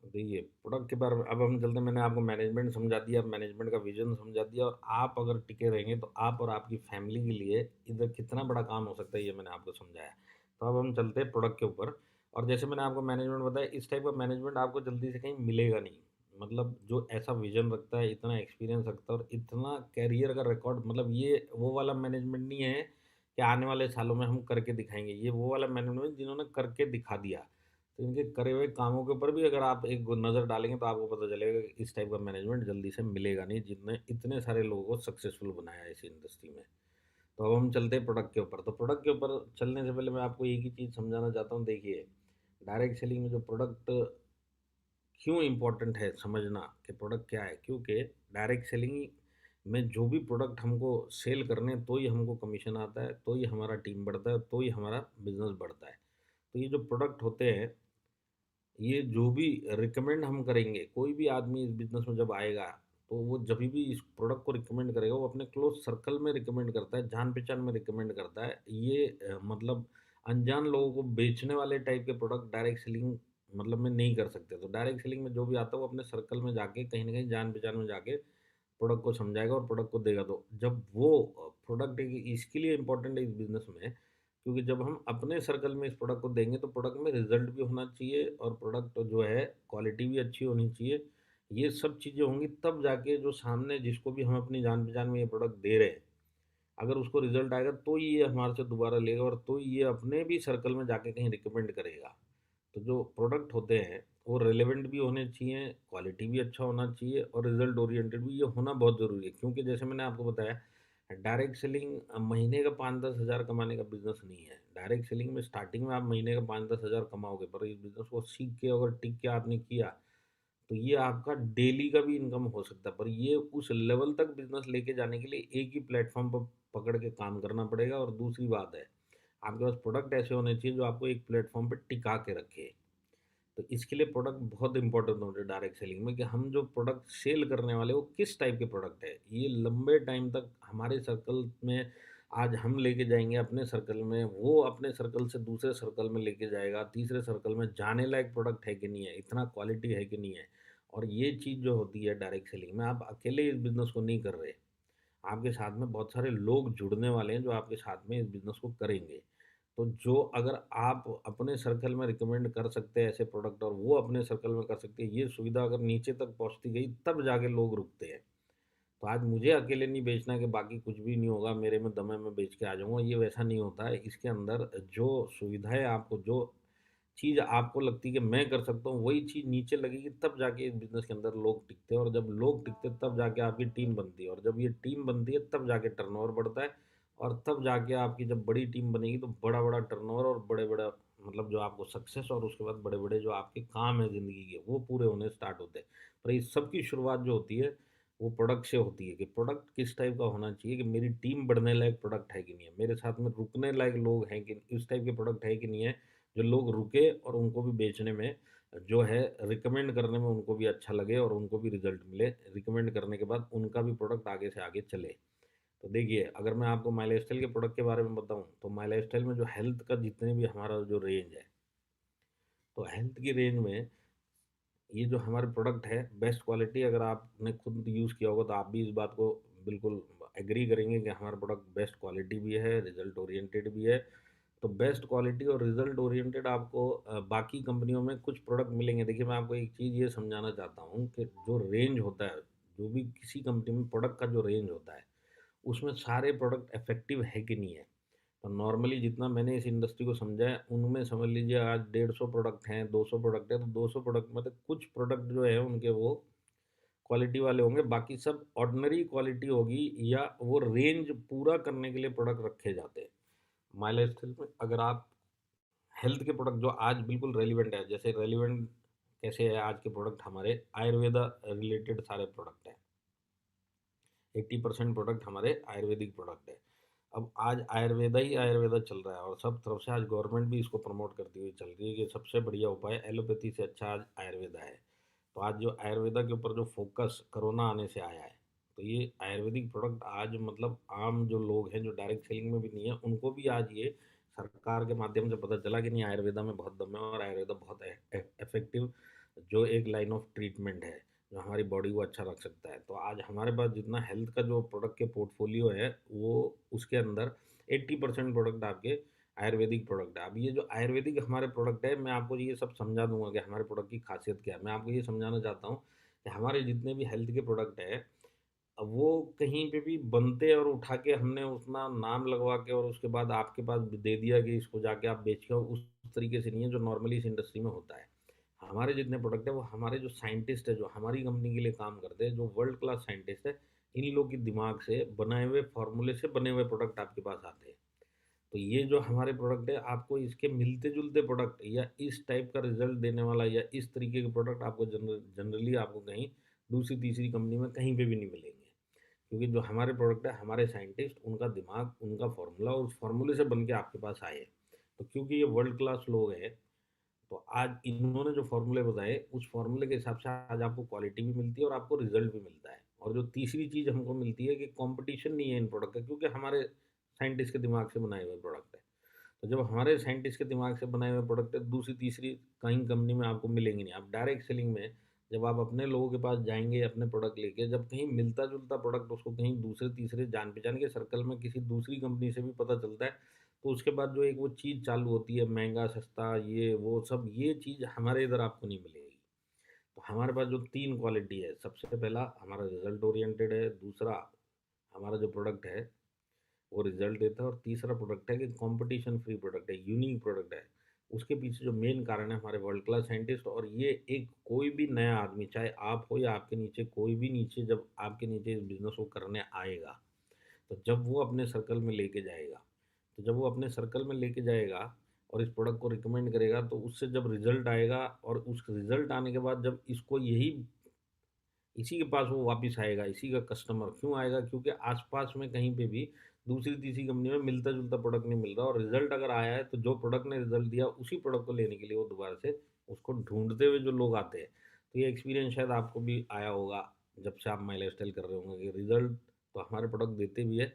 देखिए प्रोडक्ट के बारे में अब हम चलते हैं। मैंने आपको मैनेजमेंट समझा दिया, मैनेजमेंट का विजन समझा दिया, और आप अगर टिके रहेंगे तो आप और आपकी फैमिली के लिए इधर कितना बड़ा काम हो सकता है, ये मैंने आपको समझाया। तो अब हम चलते हैं प्रोडक्ट के ऊपर। और जैसे मैंने आपको मैनेजमेंट बताया, इस टाइप का मैनेजमेंट आपको जल्दी से कहीं मिलेगा नहीं। मतलब जो ऐसा विजन रखता है, इतना एक्सपीरियंस रखता है और इतना कैरियर का रिकॉर्ड, मतलब ये वो वाला मैनेजमेंट नहीं है कि आने वाले सालों में हम करके दिखाएंगे। ये वो वाला मैनेजमेंट जिन्होंने करके दिखा दिया। तो इनके करे हुए कामों के ऊपर भी अगर आप एक नज़र डालेंगे तो आपको पता चलेगा कि इस टाइप का मैनेजमेंट जल्दी से मिलेगा नहीं, जिनने इतने सारे लोगों को सक्सेसफुल बनाया है इस इंडस्ट्री में। तो अब हम चलते हैं प्रोडक्ट के ऊपर। तो प्रोडक्ट के ऊपर चलने से पहले मैं आपको एक ही चीज़ समझाना चाहता हूँ। देखिए, डायरेक्ट सेलिंग में जो प्रोडक्ट क्यों इम्पोर्टेंट है समझना कि प्रोडक्ट क्या है, क्योंकि डायरेक्ट सेलिंग में जो भी प्रोडक्ट हमको सेल करने हैं, तो ही हमको कमीशन आता है, तो ही हमारा टीम बढ़ता है, तो ही हमारा बिजनेस बढ़ता है। तो ये जो प्रोडक्ट होते हैं, ये जो भी रिकमेंड हम करेंगे, कोई भी आदमी इस बिज़नेस में जब आएगा, तो वो जभी भी इस प्रोडक्ट को रिकमेंड करेगा, वो अपने क्लोज़ सर्कल में रिकमेंड करता है, जान-पहचान में रिकमेंड करता है। ये मतलब अनजान लोगों को बेचने वाले टाइप के प्रोडक्ट डायरेक्ट सेलिंग मतलब में नहीं कर सकते। तो डायरेक्ट सेलिंग में जो भी आता है, वो अपने सर्कल में जाके कहीं न कहीं जान-पहचान में जाके प्रोडक्ट को समझाएगा और प्रोडक्ट को देगा। तो जब वो प्रोडक्ट एक इसके लिए इम्पोर्टेंट है इस बिज़नेस में, क्योंकि जब हम अपने सर्कल में इस प्रोडक्ट को देंगे तो प्रोडक्ट में रिजल्ट भी होना चाहिए और प्रोडक्ट जो है क्वालिटी भी अच्छी होनी चाहिए। ये सब चीज़ें होंगी तब जाके जो सामने जिसको भी हम अपनी जान पहचान में ये प्रोडक्ट दे रहे हैं, अगर उसको रिजल्ट आएगा तो ही ये हमारे से दोबारा लेगा और तो ही ये अपने भी सर्कल में जाके कहीं रिकमेंड करेगा। तो जो प्रोडक्ट होते हैं वो रेलेवेंट भी होने चाहिए, क्वालिटी भी अच्छा होना चाहिए और रिजल्ट ओरिएंटेड भी ये होना बहुत ज़रूरी है। क्योंकि जैसे मैंने आपको बताया, डायरेक्ट सेलिंग महीने का 5-10 हज़ार कमाने का बिज़नेस नहीं है। डायरेक्ट सेलिंग में स्टार्टिंग में आप महीने का 5-10 हज़ार कमाओगे, पर इस बिज़नेस को सीख के अगर टिक के आपने किया, तो ये आपका डेली का भी इनकम हो सकता है। पर ये उस लेवल तक बिज़नेस लेके जाने के लिए एक ही प्लेटफ़ॉर्म पर पकड़ के काम करना पड़ेगा और दूसरी बात है, आपके पास प्रोडक्ट ऐसे होने चाहिए जो आपको एक प्लेटफ़ॉर्म पे टिका के रखे। तो इसके लिए प्रोडक्ट बहुत इंपॉर्टेंट होते हैं डायरेक्ट सेलिंग में कि हम जो प्रोडक्ट सेल करने वाले वो किस टाइप के प्रोडक्ट है, ये लंबे टाइम तक हमारे सर्कल में आज हम लेके जाएंगे अपने सर्कल में, वो अपने सर्कल से दूसरे सर्कल में लेके जाएगा, तीसरे सर्कल में जाने लायक प्रोडक्ट है कि नहीं है, इतना क्वालिटी है कि नहीं है। और ये चीज़ जो होती है डायरेक्ट सेलिंग में, आप अकेले इस बिजनेस को नहीं कर रहे, आपके साथ में बहुत सारे लोग जुड़ने वाले हैं जो आपके साथ में इस बिज़नेस को करेंगे। तो जो अगर आप अपने सर्कल में रिकमेंड कर सकते हैं ऐसे प्रोडक्ट और वो अपने सर्कल में कर सकते हैं, ये सुविधा अगर नीचे तक पहुँचती गई तब जाके लोग रुकते हैं। तो आज मुझे अकेले नहीं बेचना है कि बाकी कुछ भी नहीं होगा, मेरे में दम है मैं बेच के आ जाऊँगा, ये वैसा नहीं होता है। इसके अंदर जो सुविधाएँ आपको जो चीज़ आपको लगती है कि मैं कर सकता हूँ, वही चीज़ नीचे लगेगी तब जाके इस बिज़नेस के अंदर लोग टिकते हैं और जब लोग टिकते हैं तब जाके आपकी टीम बनती है और जब ये टीम बनती है तब जाके टर्नओवर बढ़ता है और तब जाके आपकी जब बड़ी टीम बनेगी तो बड़ा-बड़ा टर्नओवर और बड़े-बड़ा मतलब जो आपको सक्सेस और उसके बाद बड़े-बड़े जो आपके काम हैं ज़िंदगी के, वो पूरे होने स्टार्ट होते हैं। पर इस सब की शुरुआत जो होती है, वो प्रोडक्ट से होती है कि प्रोडक्ट किस टाइप का होना चाहिए कि मेरी टीम बढ़ने लायक प्रोडक्ट है कि नहीं है, मेरे साथ में रुकने लायक लोग हैं कि इस टाइप के प्रोडक्ट है कि नहीं है, जो लोग रुके और उनको भी बेचने में जो है रिकमेंड करने में उनको भी अच्छा लगे और उनको भी रिजल्ट मिले। रिकमेंड करने के बाद उनका भी प्रोडक्ट आगे से आगे चले। तो देखिए, अगर मैं आपको माई लाइफ़स्टाइल के प्रोडक्ट के बारे में बताऊँ, तो माई लाइफ़स्टाइल में जो हेल्थ का जितने भी हमारा जो रेंज है, तो हेल्थ की रेंज में ये जो हमारे प्रोडक्ट है बेस्ट क्वालिटी, अगर आपने खुद यूज़ किया होगा तो आप भी इस बात को बिल्कुल एग्री करेंगे कि हमारा प्रोडक्ट बेस्ट क्वालिटी भी है, रिजल्ट ओरिएंटेड भी है। तो बेस्ट क्वालिटी और रिजल्ट ओरिएंटेड आपको बाकी कंपनियों में कुछ प्रोडक्ट मिलेंगे। देखिए, मैं आपको एक चीज़ ये समझाना चाहता हूँ कि जो रेंज होता है, जो भी किसी कंपनी में प्रोडक्ट का जो रेंज होता है, उसमें सारे प्रोडक्ट इफ़ेक्टिव है कि नहीं है। तो नॉर्मली जितना मैंने इस इंडस्ट्री को समझा है, उनमें समझ लीजिए आज 150 प्रोडक्ट हैं, 200 प्रोडक्ट हैं, तो 200 प्रोडक्ट में से कुछ प्रोडक्ट जो है उनके वो क्वालिटी वाले होंगे, बाकी सब ऑर्डिनरी क्वालिटी होगी या वो रेंज पूरा करने के लिए प्रोडक्ट रखे जाते हैं। माई लाइफ़स्टाइल में अगर आप हेल्थ के प्रोडक्ट जो आज बिल्कुल रेलिवेंट है, जैसे रेलिवेंट कैसे है आज के प्रोडक्ट हमारे आयुर्वेदा रिलेटेड सारे प्रोडक्ट हैं। 80% प्रोडक्ट हमारे आयुर्वेदिक प्रोडक्ट है। अब आज आयुर्वेदा ही आयुर्वेदा चल रहा है और सब तरफ से आज गवर्नमेंट भी इसको प्रमोट करती हुई चल रही है कि सबसे बढ़िया उपाय एलोपैथी से अच्छा आज आयुर्वेदा है। तो आज जो आयुर्वेदा के ऊपर जो फ़ोकस कोरोना आने से आया है, तो ये आयुर्वेदिक प्रोडक्ट आज मतलब आम जो लोग हैं, जो डायरेक्ट सेलिंग में भी नहीं है, उनको भी आज ये सरकार के माध्यम से पता चला कि नहीं, आयुर्वेदा में बहुत दम है और आयुर्वेदा बहुत इफ़ेक्टिव जो एक लाइन ऑफ ट्रीटमेंट है, जो हमारी बॉडी को अच्छा रख सकता है। तो आज हमारे पास जितना हेल्थ का जो प्रोडक्ट के पोर्टफोलियो है, वो उसके अंदर 80% प्रोडक्ट आपके आयुर्वेदिक प्रोडक्ट है। अब ये जो आयुर्वेदिक हमारे प्रोडक्ट है, मैं आपको ये सब समझा दूँगा कि हमारे प्रोडक्ट की खासियत क्या है। मैं आपको ये समझाना चाहता हूँ कि हमारे जितने भी हेल्थ के प्रोडक्ट हैं, अब वो कहीं पे भी बनते और उठा के हमने अपना नाम लगवा के और उसके बाद आपके पास दे दिया कि इसको जाके आप बेच के आओ, उस तरीके से नहीं है जो नॉर्मली इस इंडस्ट्री में होता है। हमारे जितने प्रोडक्ट है वो हमारे जो साइंटिस्ट है, जो हमारी कंपनी के लिए काम करते हैं, जो वर्ल्ड क्लास साइंटिस्ट है, इन लोग के दिमाग से बनाए हुए फॉर्मूले से बने हुए प्रोडक्ट आपके पास आते हैं। तो ये जो हमारे प्रोडक्ट है, आपको इसके मिलते-जुलते प्रोडक्ट या इस टाइप का रिज़ल्ट देने वाला या इस तरीके के प्रोडक्ट आपको जनरली आपको कहीं दूसरी-तीसरी कंपनी में कहीं पे भी नहीं मिलेंगे। क्योंकि जो हमारे प्रोडक्ट है, हमारे साइंटिस्ट, उनका दिमाग, उनका फ़ॉर्मूला और उस फ़ॉर्मूले से बन के आपके पास आए हैं। तो क्योंकि ये वर्ल्ड क्लास लोग हैं, तो आज इन्होंने जो फ़ॉर्मूले बताए, उस फ़ॉर्मूले के हिसाब से आज आपको क्वालिटी भी मिलती है और आपको रिज़ल्ट भी मिलता है। और जो तीसरी चीज़ हमको मिलती है कि कॉम्पिटिशन नहीं है इन प्रोडक्ट का, क्योंकि हमारे साइंटिस्ट के दिमाग से बनाए हुए प्रोडक्ट है। तो जब हमारे साइंटिस्ट के दिमाग से बनाए हुए प्रोडक्ट है, दूसरी तीसरी कहीं कंपनी में आपको मिलेंगे नहीं। आप डायरेक्ट सेलिंग में जब आप अपने लोगों के पास जाएँगे अपने प्रोडक्ट लेके, जब कहीं मिलता-जुलता प्रोडक्ट उसको कहीं दूसरे तीसरे जान-पहचान के सर्कल में किसी दूसरी कंपनी से भी पता चलता है, तो उसके बाद जो एक वो चीज़ चालू होती है महँगा, सस्ता, ये वो सब, ये चीज़ हमारे इधर आपको नहीं मिलेगी। तो हमारे पास जो 3 क्वालिटी है, सबसे पहला हमारा रिज़ल्ट ओरिएंटेड है, दूसरा हमारा जो प्रोडक्ट है वो रिजल्ट देता है और तीसरा प्रोडक्ट है कि कंपटीशन फ्री प्रोडक्ट है, यूनिक प्रोडक्ट है। उसके पीछे जो मेन कारण है हमारे वर्ल्ड क्लास साइंटिस्ट, और ये एक कोई भी नया आदमी, चाहे आप हो या आपके नीचे कोई भी नीचे, जब आपके नीचे इस बिज़नेस को करने आएगा, तो जब वो अपने सर्कल में लेके जाएगा, और इस प्रोडक्ट को रिकमेंड करेगा, तो उससे जब रिजल्ट आएगा और उस रिजल्ट आने के बाद जब इसको इसी के पास वो वापस आएगा, इसी का कस्टमर क्यों आएगा, क्योंकि आसपास में कहीं पे भी दूसरी तीसरी कंपनी में मिलता जुलता प्रोडक्ट नहीं मिल रहा, और रिजल्ट अगर आया है तो जो प्रोडक्ट ने रिजल्ट दिया उसी प्रोडक्ट को लेने के लिए वो दोबारा से उसको ढूंढते हुए जो लोग आते हैं। तो ये एक्सपीरियंस शायद आपको भी आया होगा जब से आप माई लाइफ स्टाइल कर रहे होंगे कि रिजल्ट तो हमारे प्रोडक्ट देते भी है,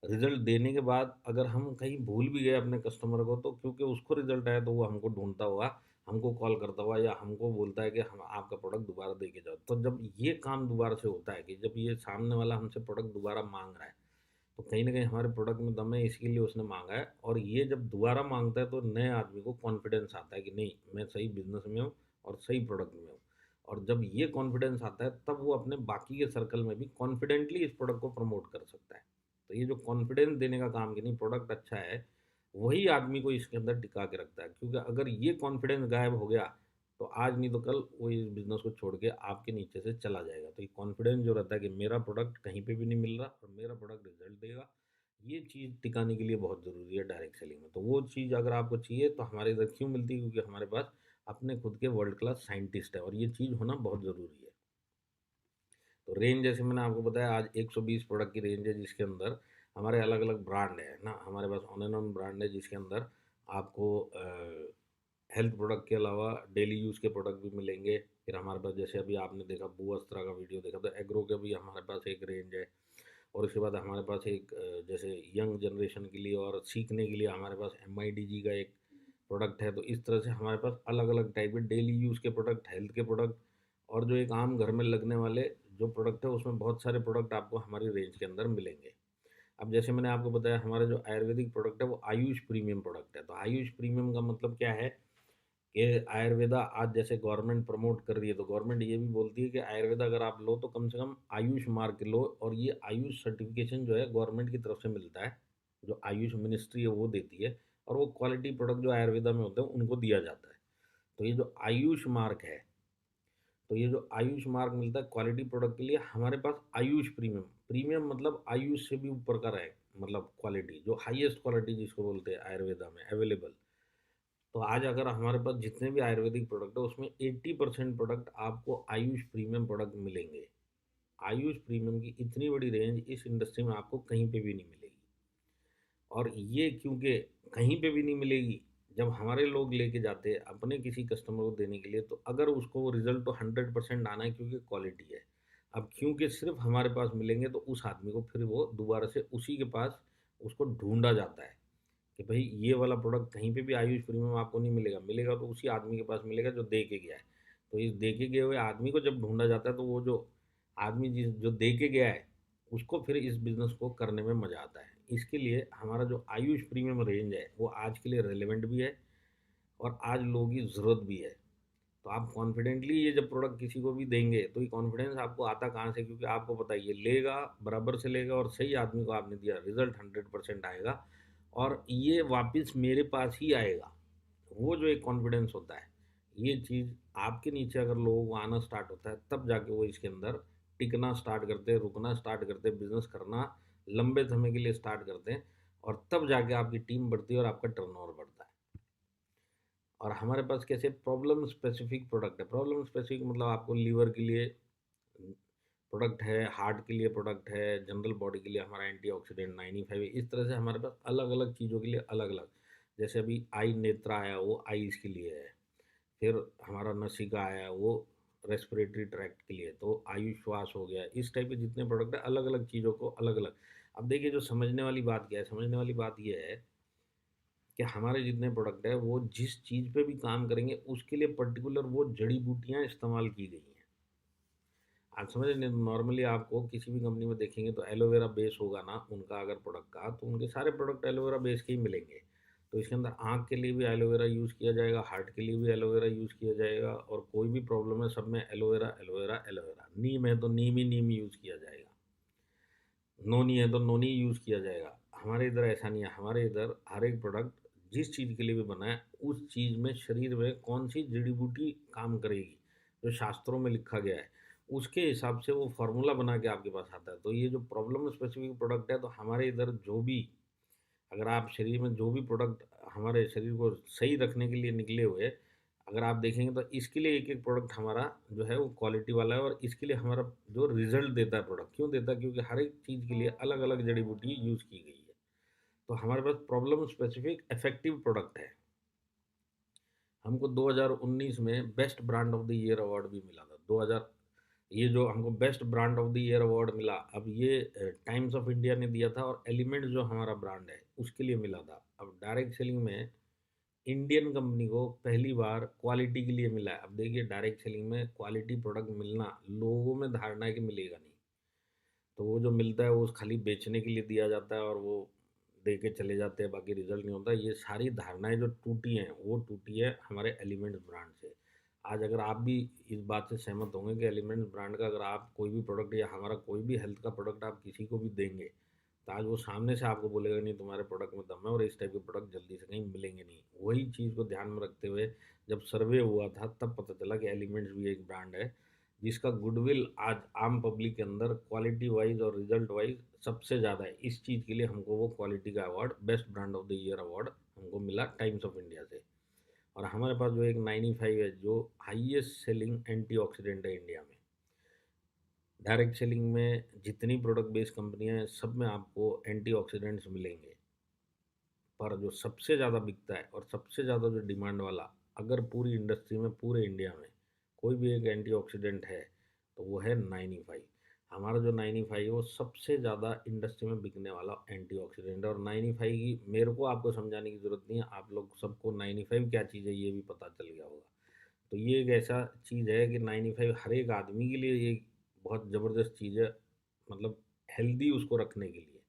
रिजल्ट देने के बाद अगर हम कहीं भूल भी गए अपने कस्टमर को, तो क्योंकि उसको रिजल्ट आया तो वो हमको ढूंढता हुआ, हमको कॉल करता हुआ, या हमको बोलता है कि हम आपका प्रोडक्ट दोबारा दे के जाओ। तो जब ये काम दोबारा से होता है कि जब ये सामने वाला हमसे प्रोडक्ट दोबारा मांग रहा है, तो कहीं ना कहीं हमारे प्रोडक्ट में दम है, इसके लिए उसने मांगा है। और ये जब दोबारा मांगता है तो नए आदमी को कॉन्फिडेंस आता है कि नहीं, मैं सही बिजनेस में हूँ और सही प्रोडक्ट में हूँ। और जब ये कॉन्फिडेंस आता है तब वो अपने बाकी के सर्कल में भी कॉन्फिडेंटली इस प्रोडक्ट को प्रमोट कर सकता है। तो ये जो कॉन्फिडेंस देने का काम कि नहीं प्रोडक्ट अच्छा है, वही आदमी को इसके अंदर टिका के रखता है। क्योंकि अगर ये कॉन्फिडेंस गायब हो गया तो आज नहीं तो कल वो इस बिजनेस को छोड़ के आपके नीचे से चला जाएगा। तो ये कॉन्फिडेंस जो रहता है कि मेरा प्रोडक्ट कहीं पे भी नहीं मिल रहा और मेरा प्रोडक्ट रिजल्ट देगा, ये चीज़ टिकाने के लिए बहुत ज़रूरी है डायरेक्ट सेलिंग में। तो वो चीज़ अगर आपको चाहिए तो हमारे इधर क्यों मिलती है, क्योंकि हमारे पास अपने खुद के वर्ल्ड क्लास साइंटिस्ट है और ये चीज़ होना बहुत ज़रूरी है। तो रेंज जैसे मैंने आपको बताया, आज 120 प्रोडक्ट की रेंज है जिसके अंदर हमारे अलग अलग ब्रांड है ना। हमारे pass on and on brand है जिसके अंदर आपको हेल्थ प्रोडक्ट के अलावा डेली यूज़ के प्रोडक्ट भी मिलेंगे। फिर हमारे पास जैसे अभी आपने देखा बू अस्त्रा का वीडियो देखा, तो एग्रो के भी हमारे पास एक रेंज है। और उसके बाद हमारे पास एक जैसे यंग जनरेशन के लिए और सीखने के लिए हमारे पास MIDG का एक प्रोडक्ट है। तो इस तरह से हमारे पास अलग अलग टाइप के डेली यूज़ के प्रोडक्ट, हेल्थ के प्रोडक्ट, और जो एक आम घर में लगने वाले जो प्रोडक्ट है उसमें बहुत सारे प्रोडक्ट आपको हमारी रेंज के अंदर मिलेंगे। अब जैसे मैंने आपको बताया, हमारा जो आयुर्वेदिक प्रोडक्ट है वो आयुष प्रीमियम प्रोडक्ट है। तो आयुष प्रीमियम का मतलब क्या है कि आयुर्वेदा आज जैसे गवर्नमेंट प्रमोट कर रही है, तो गवर्नमेंट ये भी बोलती है कि आयुर्वेदा अगर आप लो तो कम से कम आयुष मार्क लो। और ये आयुष सर्टिफिकेशन जो है गवर्नमेंट की तरफ से मिलता है, जो आयुष मिनिस्ट्री है वो देती है, और वो क्वालिटी प्रोडक्ट जो आयुर्वेदा में होते हैं उनको दिया जाता है। तो ये जो आयुष मार्क है, तो ये जो आयुष मार्क मिलता है क्वालिटी प्रोडक्ट के लिए, हमारे पास आयुष प्रीमियम, प्रीमियम मतलब आयुष से भी ऊपर का रैंक, मतलब क्वालिटी जो हाईएस्ट क्वालिटी जिसको बोलते हैं आयुर्वेदा में अवेलेबल। तो आज अगर हमारे पास जितने भी आयुर्वेदिक प्रोडक्ट है उसमें 80% प्रोडक्ट आपको आयुष प्रीमियम प्रोडक्ट मिलेंगे। आयुष प्रीमियम की इतनी बड़ी रेंज इस इंडस्ट्री में आपको कहीं पे भी नहीं मिलेगी। और ये क्योंकि कहीं पे भी नहीं मिलेगी, जब हमारे लोग लेके जाते हैं अपने किसी कस्टमर को देने के लिए, तो अगर उसको रिजल्ट तो 100% आना है क्योंकि क्वालिटी है। अब क्योंकि सिर्फ हमारे पास मिलेंगे तो उस आदमी को फिर वो दोबारा से उसी के पास उसको ढूंढा जाता है कि भाई ये वाला प्रोडक्ट कहीं पे भी आयुष प्रीमियम आपको नहीं मिलेगा, मिलेगा तो उसी आदमी के पास मिलेगा जो दे के गया है। तो इस दे के गए हुए आदमी को जब ढूंढा जाता है तो वो जो आदमी जिस जो दे के गया है उसको फिर इस बिज़नेस को करने में मज़ा आता है। इसके लिए हमारा जो आयुष प्रीमियम रेंज है वो आज के लिए रेलेवेंट भी है और आज लोगों की ज़रूरत भी है। तो आप कॉन्फिडेंटली ये जब प्रोडक्ट किसी को भी देंगे तो ये कॉन्फिडेंस आपको आता कहाँ से, क्योंकि आपको पता है ये लेगा, बराबर से लेगा और सही आदमी को आपने दिया, रिजल्ट 100% आएगा और ये वापस मेरे पास ही आएगा। वो जो एक कॉन्फिडेंस होता है, ये चीज़ आपके नीचे अगर लोगों को आना स्टार्ट होता है तब जाके वो इसके अंदर टिकना स्टार्ट करते हैं, रुकना स्टार्ट करते हैं, बिजनेस करना लंबे समय के लिए स्टार्ट करते हैं, और तब जाके आपकी टीम बढ़ती है और आपका टर्नओवर बढ़ता है। और हमारे पास कैसे प्रॉब्लम स्पेसिफिक प्रोडक्ट है, प्रॉब्लम स्पेसिफिक मतलब आपको लीवर के लिए प्रोडक्ट है, हार्ट के लिए प्रोडक्ट है, जनरल बॉडी के लिए हमारा एंटीऑक्सीडेंट 95 है। इस तरह से हमारे पास अलग अलग चीज़ों के लिए अलग अलग, जैसे अभी आई नेत्रा आया वो आईज के लिए है, फिर हमारा नसिका आया वो रेस्पिरेटरी ट्रैक्ट के लिए, तो आयुष श्वास हो गया। इस टाइप के जितने प्रोडक्ट है अलग अलग चीज़ों को अलग अलग। अब देखिए जो समझने वाली बात क्या है, समझने वाली बात ये है कि हमारे जितने प्रोडक्ट है वो जिस चीज़ पे भी काम करेंगे उसके लिए पर्टिकुलर वो जड़ी बूटियाँ इस्तेमाल की गई हैं। आप समझ रहे हैं, नॉर्मली आपको किसी भी कंपनी में देखेंगे तो एलोवेरा बेस होगा ना उनका, अगर प्रोडक्ट का, तो उनके सारे प्रोडक्ट एलोवेरा बेस के ही मिलेंगे। तो इसके अंदर आँख के लिए भी एलोवेरा यूज़ किया जाएगा, हार्ट के लिए भी एलोवेरा यूज़ किया जाएगा, और कोई भी प्रॉब्लम है सब में एलोवेरा एलोवेरा एलोवेरा। नीम है तो नीम ही नीम यूज़ किया जाएगा, नोनी है तो नोनी यूज़ किया जाएगा। हमारे इधर ऐसा नहीं है, हमारे इधर हर एक प्रोडक्ट जिस चीज़ के लिए भी बना है उस चीज़ में शरीर में कौन सी जड़ी बूटी काम करेगी जो शास्त्रों में लिखा गया है उसके हिसाब से वो फ़ॉर्मूला बना के आपके पास आता है। तो ये जो प्रॉब्लम स्पेसिफ़िक प्रोडक्ट है, तो हमारे इधर जो भी अगर आप शरीर में जो भी प्रोडक्ट हमारे शरीर को सही रखने के लिए निकले हुए, अगर आप देखेंगे तो इसके लिए एक-एक प्रोडक्ट हमारा जो है वो क्वालिटी वाला है और इसके लिए हमारा जो रिज़ल्ट देता है प्रोडक्ट, क्यों देता है? क्योंकि हर एक चीज़ के लिए अलग-अलग जड़ी-बूटी यूज़ की गई है। तो हमारे पास प्रॉब्लम स्पेसिफ़िक इफ़ेक्टिव प्रोडक्ट है। हमको 2019 में best brand of the year award भी मिला था। 2000 ये जो हमको best brand of the year award मिला, अब ये टाइम्स ऑफ इंडिया ने दिया था और एलिमेंट्स जो हमारा ब्रांड है, उसके लिए मिला था। अब डायरेक्ट सेलिंग में इंडियन कंपनी को पहली बार क्वालिटी के लिए मिला है। अब देखिए डायरेक्ट सेलिंग में क्वालिटी प्रोडक्ट मिलना, लोगों में धारणा है कि मिलेगा नहीं। तो वो जो मिलता है वो खाली बेचने के लिए दिया जाता है और वो दे के चले जाते हैं, बाकी रिजल्ट नहीं होता। ये सारी धारणाएँ जो टूटी हैं, वो टूटी है हमारे एलिमेंट्स ब्रांड से। आज अगर आप भी इस बात से सहमत होंगे कि एलिमेंट्स ब्रांड का अगर आप कोई भी प्रोडक्ट या हमारा कोई भी हेल्थ का प्रोडक्ट आप किसी को भी देंगे, तो आज वो सामने से आपको बोलेगा नहीं तुम्हारे प्रोडक्ट में दम है और इस टाइप के प्रोडक्ट जल्दी से कहीं मिलेंगे नहीं। वही चीज़ को ध्यान में रखते हुए जब सर्वे हुआ था तब पता चला कि एलिमेंट्स भी एक ब्रांड है जिसका गुडविल आज आम पब्लिक के अंदर क्वालिटी वाइज और रिजल्ट वाइज सबसे ज़्यादा है। इस चीज़ के लिए हमको वो क्वालिटी का award best brand of the year award हमको मिला टाइम्स ऑफ इंडिया से। और हमारे पास जो एक 95 है जो हाईएस्ट सेलिंग एंटीऑक्सीडेंट है इंडिया में। डायरेक्ट सेलिंग में जितनी प्रोडक्ट बेस्ड कंपनियां हैं सब में आपको एंटीऑक्सीडेंट्स मिलेंगे, पर जो सबसे ज़्यादा बिकता है और सबसे ज़्यादा जो डिमांड वाला, अगर पूरी इंडस्ट्री में पूरे इंडिया में कोई भी एक एंटीऑक्सीडेंट है तो वो है 95। हमारा जो 95 है वो सबसे ज़्यादा इंडस्ट्री में बिकने वाला एंटीऑक्सीडेंट है। और 95 की मेरे को आपको समझाने की ज़रूरत नहीं है, आप लोग सबको 95 क्या चीज़ है ये भी पता चल गया होगा। तो ये एक ऐसा चीज़ है कि 95 हर एक आदमी के लिए ये बहुत ज़बरदस्त चीज़ है, मतलब हेल्दी उसको रखने के लिए।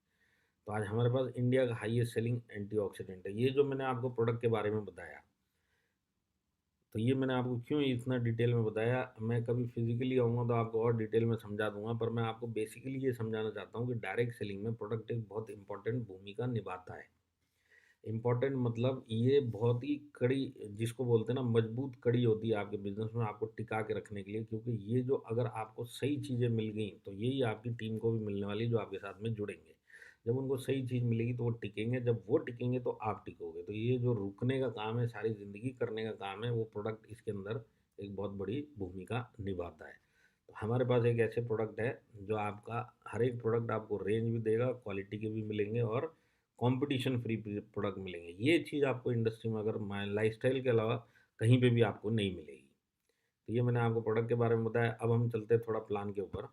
तो आज हमारे पास इंडिया का हाईएस्ट सेलिंग एंटीऑक्सीडेंट है। ये जो मैंने आपको प्रोडक्ट के बारे में बताया, तो ये मैंने आपको क्यों इतना डिटेल में बताया, मैं कभी फिजिकली आऊँगा तो आपको और डिटेल में समझा दूंगा, पर मैं आपको बेसिकली ये समझाना चाहता हूँ कि डायरेक्ट सेलिंग में प्रोडक्ट एक बहुत इंपॉर्टेंट भूमिका निभाता है। इम्पोर्टेंट मतलब ये बहुत ही कड़ी, जिसको बोलते हैं ना मजबूत कड़ी होती है आपके बिजनेस में आपको टिका के रखने के लिए, क्योंकि ये जो अगर आपको सही चीज़ें मिल गई तो यही आपकी टीम को भी मिलने वाली जो आपके साथ में जुड़ेंगे। जब उनको सही चीज़ मिलेगी तो वो टिकेंगे, जब वो टिकेंगे तो आप टिकोगे। तो ये जो रुकने का काम है, सारी ज़िंदगी करने का काम है, वो प्रोडक्ट इसके अंदर एक बहुत बड़ी भूमिका निभाता है। तो हमारे पास एक ऐसे प्रोडक्ट है जो आपका हर एक प्रोडक्ट आपको रेंज भी देगा, क्वालिटी के भी मिलेंगे और कंपटीशन फ्री प्रोडक्ट मिलेंगे। ये चीज़ आपको इंडस्ट्री में अगर माय लाइफस्टाइल के अलावा कहीं पे भी आपको नहीं मिलेगी। तो ये मैंने आपको प्रोडक्ट के बारे में बताया। अब हम चलते हैं थोड़ा प्लान के ऊपर।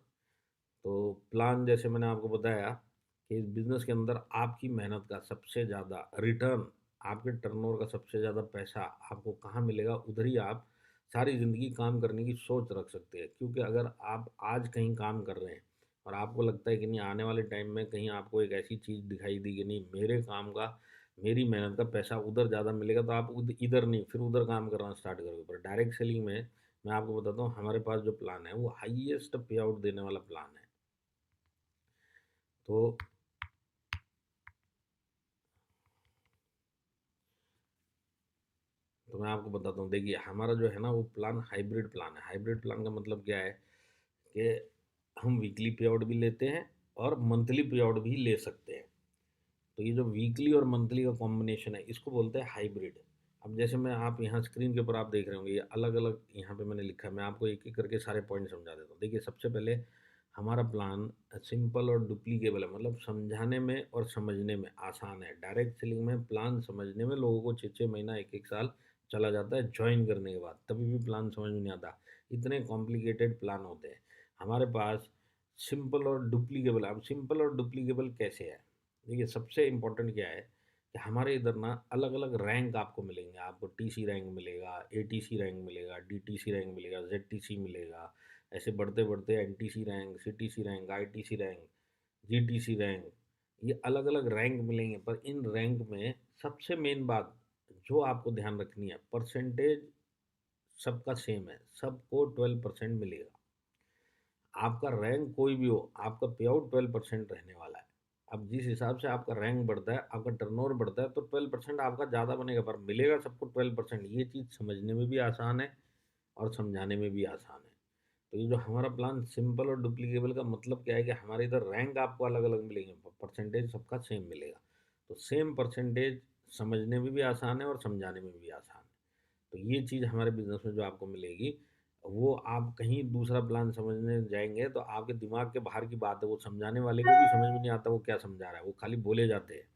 तो प्लान जैसे मैंने आपको बताया कि इस बिज़नेस के अंदर आपकी मेहनत का सबसे ज़्यादा रिटर्न, आपके टर्नओवर का सबसे ज़्यादा पैसा आपको कहाँ मिलेगा, उधर ही आप सारी ज़िंदगी काम करने की सोच रख सकते हैं। क्योंकि अगर आप आज कहीं काम कर रहे हैं और आपको लगता है कि नहीं आने वाले टाइम में कहीं आपको एक ऐसी चीज़ दिखाई दी कि नहीं मेरे काम का, मेरी मेहनत का पैसा उधर ज़्यादा मिलेगा, तो आप इधर नहीं फिर उधर काम करना स्टार्ट करोगे। पर डायरेक्ट सेलिंग में मैं आपको बताता हूँ हमारे पास जो प्लान है वो हाईएस्ट पे आउट देने वाला प्लान है। तो तो मैं आपको बताता हूँ, देखिए हमारा जो है ना वो प्लान हाइब्रिड प्लान है। हाइब्रिड प्लान का मतलब क्या है कि हम वीकली पे आउट भी लेते हैं और मंथली पे आउट भी ले सकते हैं। तो ये जो वीकली और मंथली का कॉम्बिनेशन है इसको बोलते हैं हाइब्रिड। अब जैसे मैं आप यहाँ स्क्रीन के ऊपर आप देख रहे होंगे ये अलग अलग यहाँ पे मैंने लिखा है, मैं आपको एक एक करके सारे पॉइंट समझा देता हूँ। देखिए सबसे पहले हमारा प्लान सिंपल और डुप्लीकेबल है, मतलब समझाने में और समझने में आसान है। डायरेक्ट सेलिंग में प्लान समझने में लोगों को 6-6 महीना 1-1 साल चला जाता है ज्वाइन करने के बाद, तभी भी प्लान समझ में नहीं आता, इतने कॉम्प्लिकेटेड प्लान होते हैं। हमारे पास सिंपल और डुप्लीकेबल। अब सिंपल और डुप्लीकेबल कैसे है, देखिए सबसे इम्पोर्टेंट क्या है कि हमारे इधर ना अलग अलग रैंक आपको मिलेंगे। आपको टीसी रैंक मिलेगा, एटीसी रैंक मिलेगा, डीटीसी रैंक मिलेगा, जेडटीसी मिलेगा, ऐसे बढ़ते बढ़ते NTC rank, CTC rank, ITC rank, GTC rank, ये अलग अलग रैंक मिलेंगे। पर इन रैंक में सबसे मेन बात जो आपको ध्यान रखनी है, परसेंटेज सबका सेम है, सबको 12% मिलेगा। आपका रैंक कोई भी हो, आपका पे आउट 12% रहने वाला है। अब जिस हिसाब से आपका रैंक बढ़ता है, आपका टर्नओवर बढ़ता है, तो 12% आपका ज़्यादा बनेगा, पर मिलेगा सबको 12%। ये चीज़ समझने में भी आसान है और समझाने में भी आसान है। तो ये जो हमारा प्लान सिंपल और डुप्लीकेबल का मतलब क्या है कि हमारे इधर रैंक आपको अलग-अलग मिलेंगे, परसेंटेज सबका सेम मिलेगा। तो सेम परसेंटेज समझने में भी आसान है और समझाने में भी आसान है। तो ये चीज़ हमारे बिज़नेस में जो आपको मिलेगी, वो आप कहीं दूसरा प्लान समझने जाएँगे तो आपके दिमाग के बाहर की बात है, वो समझाने वाले को भी समझ में नहीं आता वो क्या समझा रहा है, वो खाली बोले जाते हैं।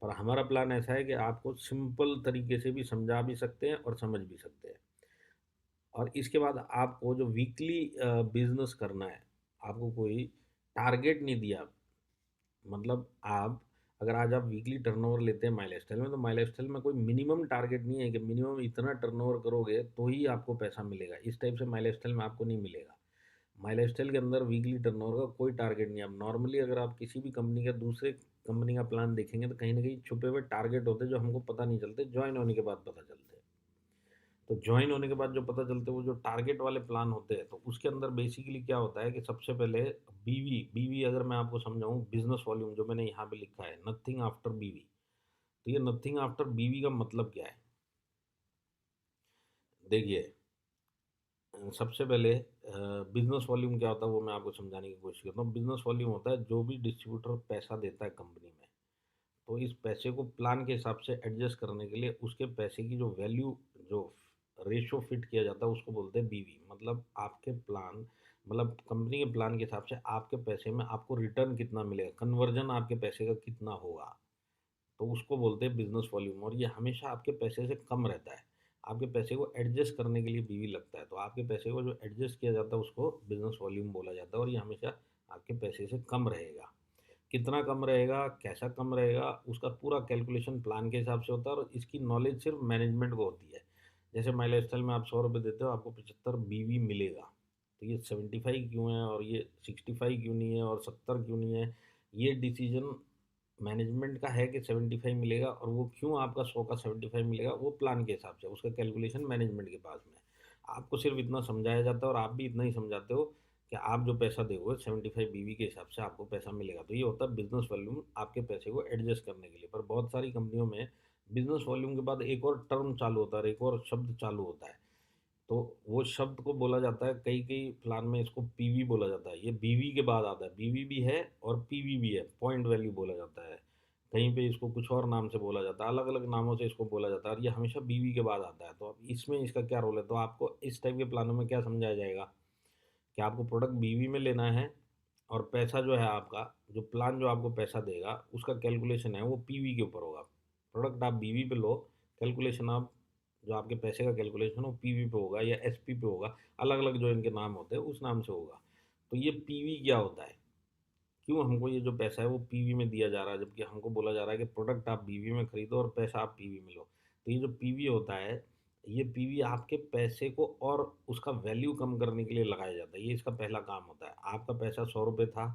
और हमारा प्लान ऐसा है कि आपको सिंपल तरीके से भी समझा भी सकते हैं और समझ भी सकते हैं। और इसके बाद आपको जो वीकली बिज़नेस करना है, आपको कोई टारगेट नहीं दिया। मतलब आप अगर आज आप वीकली टर्नओवर लेते हैं माई लाइफस्टाइल में, तो माई लाइफस्टाइल में कोई मिनिमम टारगेट नहीं है कि मिनिमम इतना टर्नओवर करोगे तो ही आपको पैसा मिलेगा। इस टाइप से माई लाइफस्टाइल में आपको नहीं मिलेगा। माई लाइफस्टाइल के अंदर वीकली टर्नओवर का कोई टारगेट नहीं है। अब नॉर्मली अगर आप किसी भी कंपनी का दूसरे कंपनी का प्लान देखेंगे तो कहीं न कहीं छुपे हुए टारगेट होते हैं जो हमको पता नहीं चलते, जॉइन होने के बाद पता चलते हैं। तो जॉइन होने के बाद जो पता चलते हैं वो जो टारगेट वाले प्लान होते हैं, तो उसके अंदर बेसिकली क्या होता है कि सबसे पहले बीवी बीवी अगर मैं आपको समझाऊँ, बिज़नेस वॉल्यूम जो मैंने यहाँ पे लिखा है, नथिंग आफ्टर बीवी। तो ये नथिंग आफ्टर बीवी का मतलब क्या है? देखिए, सबसे पहले बिज़नेस वॉल्यूम क्या होता है वो मैं आपको समझाने की कोशिश करता हूँ। बिज़नेस वॉल्यूम होता है जो भी डिस्ट्रीब्यूटर पैसा देता है कंपनी में, तो इस पैसे को प्लान के हिसाब से एडजस्ट करने के लिए उसके पैसे की जो वैल्यू, जो रेशो फिट किया जाता है उसको बोलते हैं बीवी। मतलब आपके प्लान, मतलब कंपनी के प्लान के हिसाब से आपके पैसे में आपको रिटर्न कितना मिलेगा, कन्वर्जन आपके पैसे का कितना होगा, तो उसको बोलते हैं बिजनेस वॉल्यूम। और ये हमेशा आपके पैसे से कम रहता है। आपके पैसे को एडजस्ट करने के लिए बीवी लगता है, तो आपके पैसे को जो एडजस्ट किया जाता है उसको बिजनेस वॉल्यूम बोला जाता है, और ये हमेशा आपके पैसे से कम रहेगा। कितना कम रहेगा, कैसा कम रहेगा, उसका पूरा कैलकुलेशन प्लान के हिसाब से होता है, और इसकी नॉलेज सिर्फ मैनेजमेंट को होती है। जैसे माई लाइफस्टाइल में आप 100 रुपये देते हो, आपको 75 बीवी मिलेगा। तो ये 75 क्यों है और ये 65 क्यों नहीं है और 70 क्यों नहीं है, ये डिसीजन मैनेजमेंट का है कि 75 मिलेगा, और वो क्यों आपका 100 का 75 मिलेगा, वो प्लान के हिसाब से, उसका कैलकुलेशन मैनेजमेंट के पास में है। आपको सिर्फ इतना समझाया जाता है और आप भी इतना ही समझाते हो कि आप जो पैसा दोगे 75 बीवी के हिसाब से आपको पैसा मिलेगा। तो ये होता है बिजनेस वॉल्यूम, आपके पैसे को एडजस्ट करने के लिए। पर बहुत सारी कंपनियों में बिजनेस वॉल्यूम के बाद एक और टर्म चालू होता है, एक और शब्द चालू होता है। तो वो शब्द को बोला जाता है, कई कई प्लान में इसको पीवी बोला जाता है। ये बीवी के बाद आता है, बीवी भी है और पीवी भी है, पॉइंट वैल्यू बोला जाता है। कहीं पे इसको कुछ और नाम से बोला जाता है, अलग अलग नामों से इसको बोला जाता है, और ये हमेशा बीवी के बाद आता है। तो अब इसमें इसका क्या रोल है, तो आपको इस टाइप के प्लानों में क्या समझाया जाएगा कि आपको प्रोडक्ट बीवी में लेना है, और पैसा जो है आपका, जो प्लान जो आपको पैसा देगा उसका कैलकुलेशन है वो पीवी के ऊपर होगा। प्रोडक्ट आप बीवी पे लो, कैलकुलेशन आप, जो आपके पैसे का कैलकुलेशन वो पीवी पे होगा या एसपी पे होगा, अलग अलग जो इनके नाम होते हैं उस नाम से होगा। तो ये पीवी क्या होता है, क्यों हमको ये जो पैसा है वो पीवी में दिया जा रहा है, जबकि हमको बोला जा रहा है कि प्रोडक्ट आप बीवी में खरीदो और पैसा आप पीवी में लो। तो ये जो पीवी होता है, ये पीवी आपके पैसे को और उसका वैल्यू कम करने के लिए लगाया जाता है। ये इसका पहला काम होता है। आपका पैसा 100 रुपये था,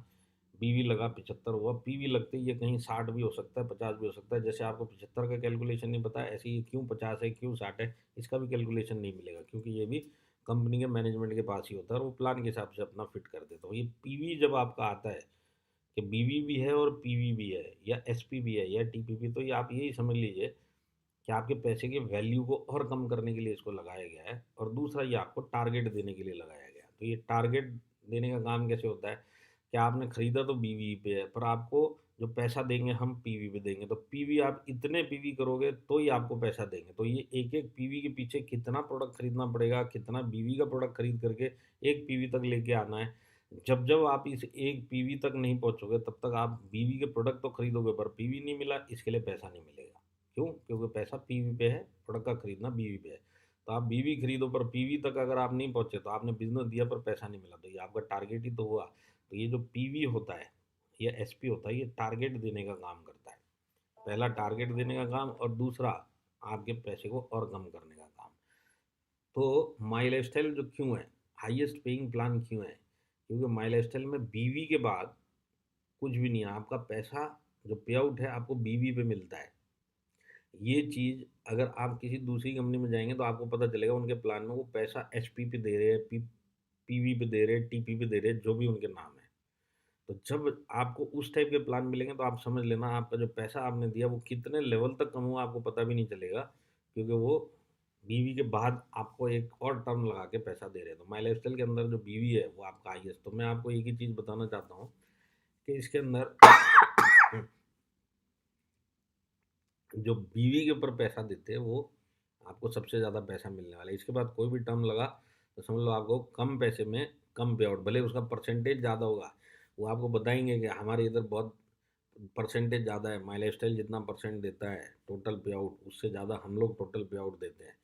बीवी लगा 75 हुआ, पीवी लगते ही ये कहीं 60 भी हो सकता है, 50 भी हो सकता है। जैसे आपको 75 का कैलकुलेशन नहीं पता है, ऐसे ही क्यों 50 है क्यों 60 है, इसका भी कैलकुलेशन नहीं मिलेगा, क्योंकि ये भी कंपनी के मैनेजमेंट के पास ही होता है और वो प्लान के हिसाब से अपना फिट कर देता है। तो ये पीवी जब आपका आता है कि बीवी भी है और पीवी भी है या एसपी भी है या टीपीपी, तो ये आप यही समझ लीजिए कि आपके पैसे के वैल्यू को और कम करने के लिए इसको लगाया गया है। और दूसरा, ये आपको टारगेट देने के लिए लगाया गया है। तो ये टारगेट देने का काम कैसे होता है कि आपने खरीदा तो बीवी पे है, पर आपको जो पैसा देंगे हम पीवी पे देंगे। तो पीवी आप इतने पीवी करोगे तो ही आपको पैसा देंगे। तो ये एक एक पीवी के पीछे कितना प्रोडक्ट खरीदना पड़ेगा, कितना बीवी का प्रोडक्ट खरीद करके एक पीवी तक लेके आना है। जब जब आप इस एक पीवी तक नहीं पहुंचोगे तब तक आप बीवी के प्रोडक्ट तो खरीदोगे, पर पीवी नहीं मिला इसके लिए पैसा नहीं मिलेगा। क्यों? क्योंकि पैसा पीवी पे है, प्रोडक्ट का खरीदना बीवी पे है। तो आप बीवी खरीदो पर पीवी तक अगर आप नहीं पहुँचे तो आपने बिज़नेस दिया पर पैसा नहीं मिला, तो ये आपका टारगेट ही तो हुआ। तो ये जो पीवी होता है या एसपी होता है, ये टारगेट देने का काम करता है। पहला टारगेट देने का काम, और दूसरा आपके पैसे को और कम करने का काम। तो माई लाइफस्टाइल जो क्यों है, हाईएस्ट पेइंग प्लान क्यों है? क्योंकि माई लाइफस्टाइल में बीवी के बाद कुछ भी नहीं है। आपका पैसा जो पे आउट है आपको बीवी पे मिलता है। ये चीज़ अगर आप किसी दूसरी कंपनी में जाएँगे तो आपको पता चलेगा उनके प्लान में वो पैसा एचपी पे दे रहे हैं, पीवी पे दे रहे हैं, टीपी पे दे रहे हैं, जो भी उनके नाम है। तो जब आपको उस टाइप के प्लान मिलेंगे तो आप समझ लेना आपका जो पैसा आपने दिया वो कितने लेवल तक कम हुआ आपको पता भी नहीं चलेगा, क्योंकि वो बीवी के बाद आपको एक और टर्म लगा के पैसा दे रहे हैं। तो माई लाइफस्टाइल के अंदर जो बीवी है वो आपका हाईएस्ट। तो मैं आपको एक ही चीज़ बताना चाहता हूँ कि इसके अंदर जो बीवी के ऊपर पैसा देते हैं वो आपको सबसे ज़्यादा पैसा मिलने वाला है। इसके बाद कोई भी टर्म लगा तो समझ लो आपको कम पैसे में कम पे आउट, भले उसका परसेंटेज ज़्यादा होगा, वो आपको बताएंगे कि हमारे इधर बहुत परसेंटेज ज़्यादा है, माई लाइफस्टाइल जितना परसेंट देता है टोटल पे आउट उससे ज़्यादा हम लोग टोटल पे आउट देते हैं।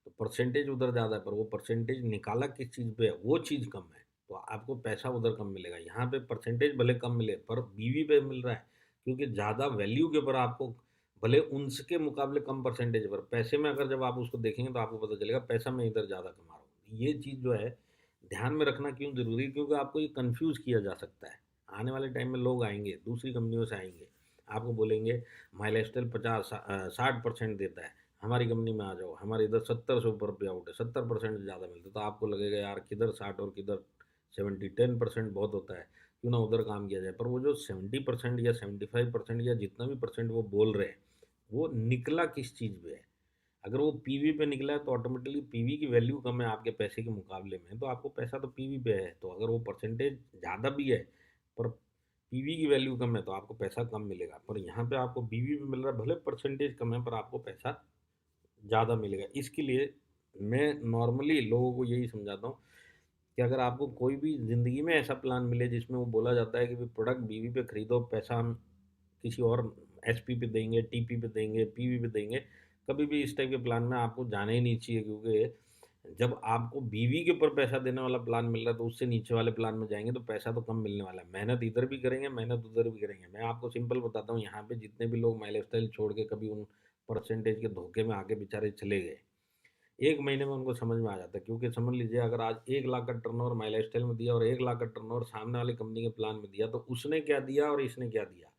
तो परसेंटेज उधर ज़्यादा है, पर वो परसेंटेज निकाला किस चीज़ पे है, वो चीज़ कम है, तो आपको पैसा उधर कम मिलेगा। यहाँ पे परसेंटेज भले कम मिले पर बीवी पे मिल रहा है, क्योंकि ज़्यादा वैल्यू के ऊपर आपको भले उनके मुकाबले कम परसेंटेज पर पैसे में अगर जब आप उसको देखेंगे तो आपको पता चलेगा पैसा मैं इधर ज़्यादा कमा रहा हूँ। ये चीज़ जो है ध्यान में रखना क्यों ज़रूरी है, क्योंकि आपको ये कंफ्यूज किया जा सकता है। आने वाले टाइम में लोग आएंगे दूसरी कंपनियों से आएंगे, आपको बोलेंगे माई लाइफस्टाइल 60% देता है, हमारी कंपनी में आ जाओ, हमारे इधर 70 से ऊपर पे आउट है, 70% ज़्यादा मिलता है। तो आपको लगेगा यार किधर 60 और किधर 70, 10% बहुत होता है, क्यों ना उधर काम किया जाए। पर वो जो 70% या 75% या जितना भी परसेंट वो बोल रहे हैं वो निकला किस चीज़ पे है। अगर वो पीवी पे निकला है तो ऑटोमेटिकली पीवी की वैल्यू कम है आपके पैसे के मुकाबले में, तो आपको पैसा तो पीवी पे है। तो अगर वो परसेंटेज ज़्यादा भी है पर पीवी की वैल्यू कम है तो आपको पैसा कम मिलेगा। पर यहाँ पे आपको बीवी पे मिल रहा है, भले परसेंटेज कम है पर आपको पैसा ज़्यादा मिलेगा। इसके लिए मैं नॉर्मली लोगों को यही समझाता हूँ कि अगर आपको कोई भी ज़िंदगी में ऐसा प्लान मिले जिसमें वो बोला जाता है कि भाई प्रोडक्ट बीवी पे खरीदो, पैसा हम किसी और एसपी पे देंगे, टीपी पे देंगे, पीवी पे देंगे, कभी भी इस टाइप के प्लान में आपको जाना ही नहीं चाहिए। क्योंकि जब आपको बीवी के ऊपर पैसा देने वाला प्लान मिल रहा है तो उससे नीचे वाले प्लान में जाएंगे तो पैसा तो कम मिलने वाला है। मेहनत इधर भी करेंगे, मेहनत उधर भी करेंगे। मैं आपको सिंपल बताता हूँ, यहाँ पे जितने भी लोग माई लाइफस्टाइल छोड़ के कभी उन परसेंटेज के धोखे में आके बेचारे चले गए, 1 महीने में उनको समझ में आ जाता है। क्योंकि समझ लीजिए अगर आज 1 लाख का टर्नओवर माई लाइफस्टाइल में दिया और 1 लाख का टर्नओवर सामने वाली कंपनी के प्लान में दिया, तो उसने क्या दिया और इसने क्या दिया,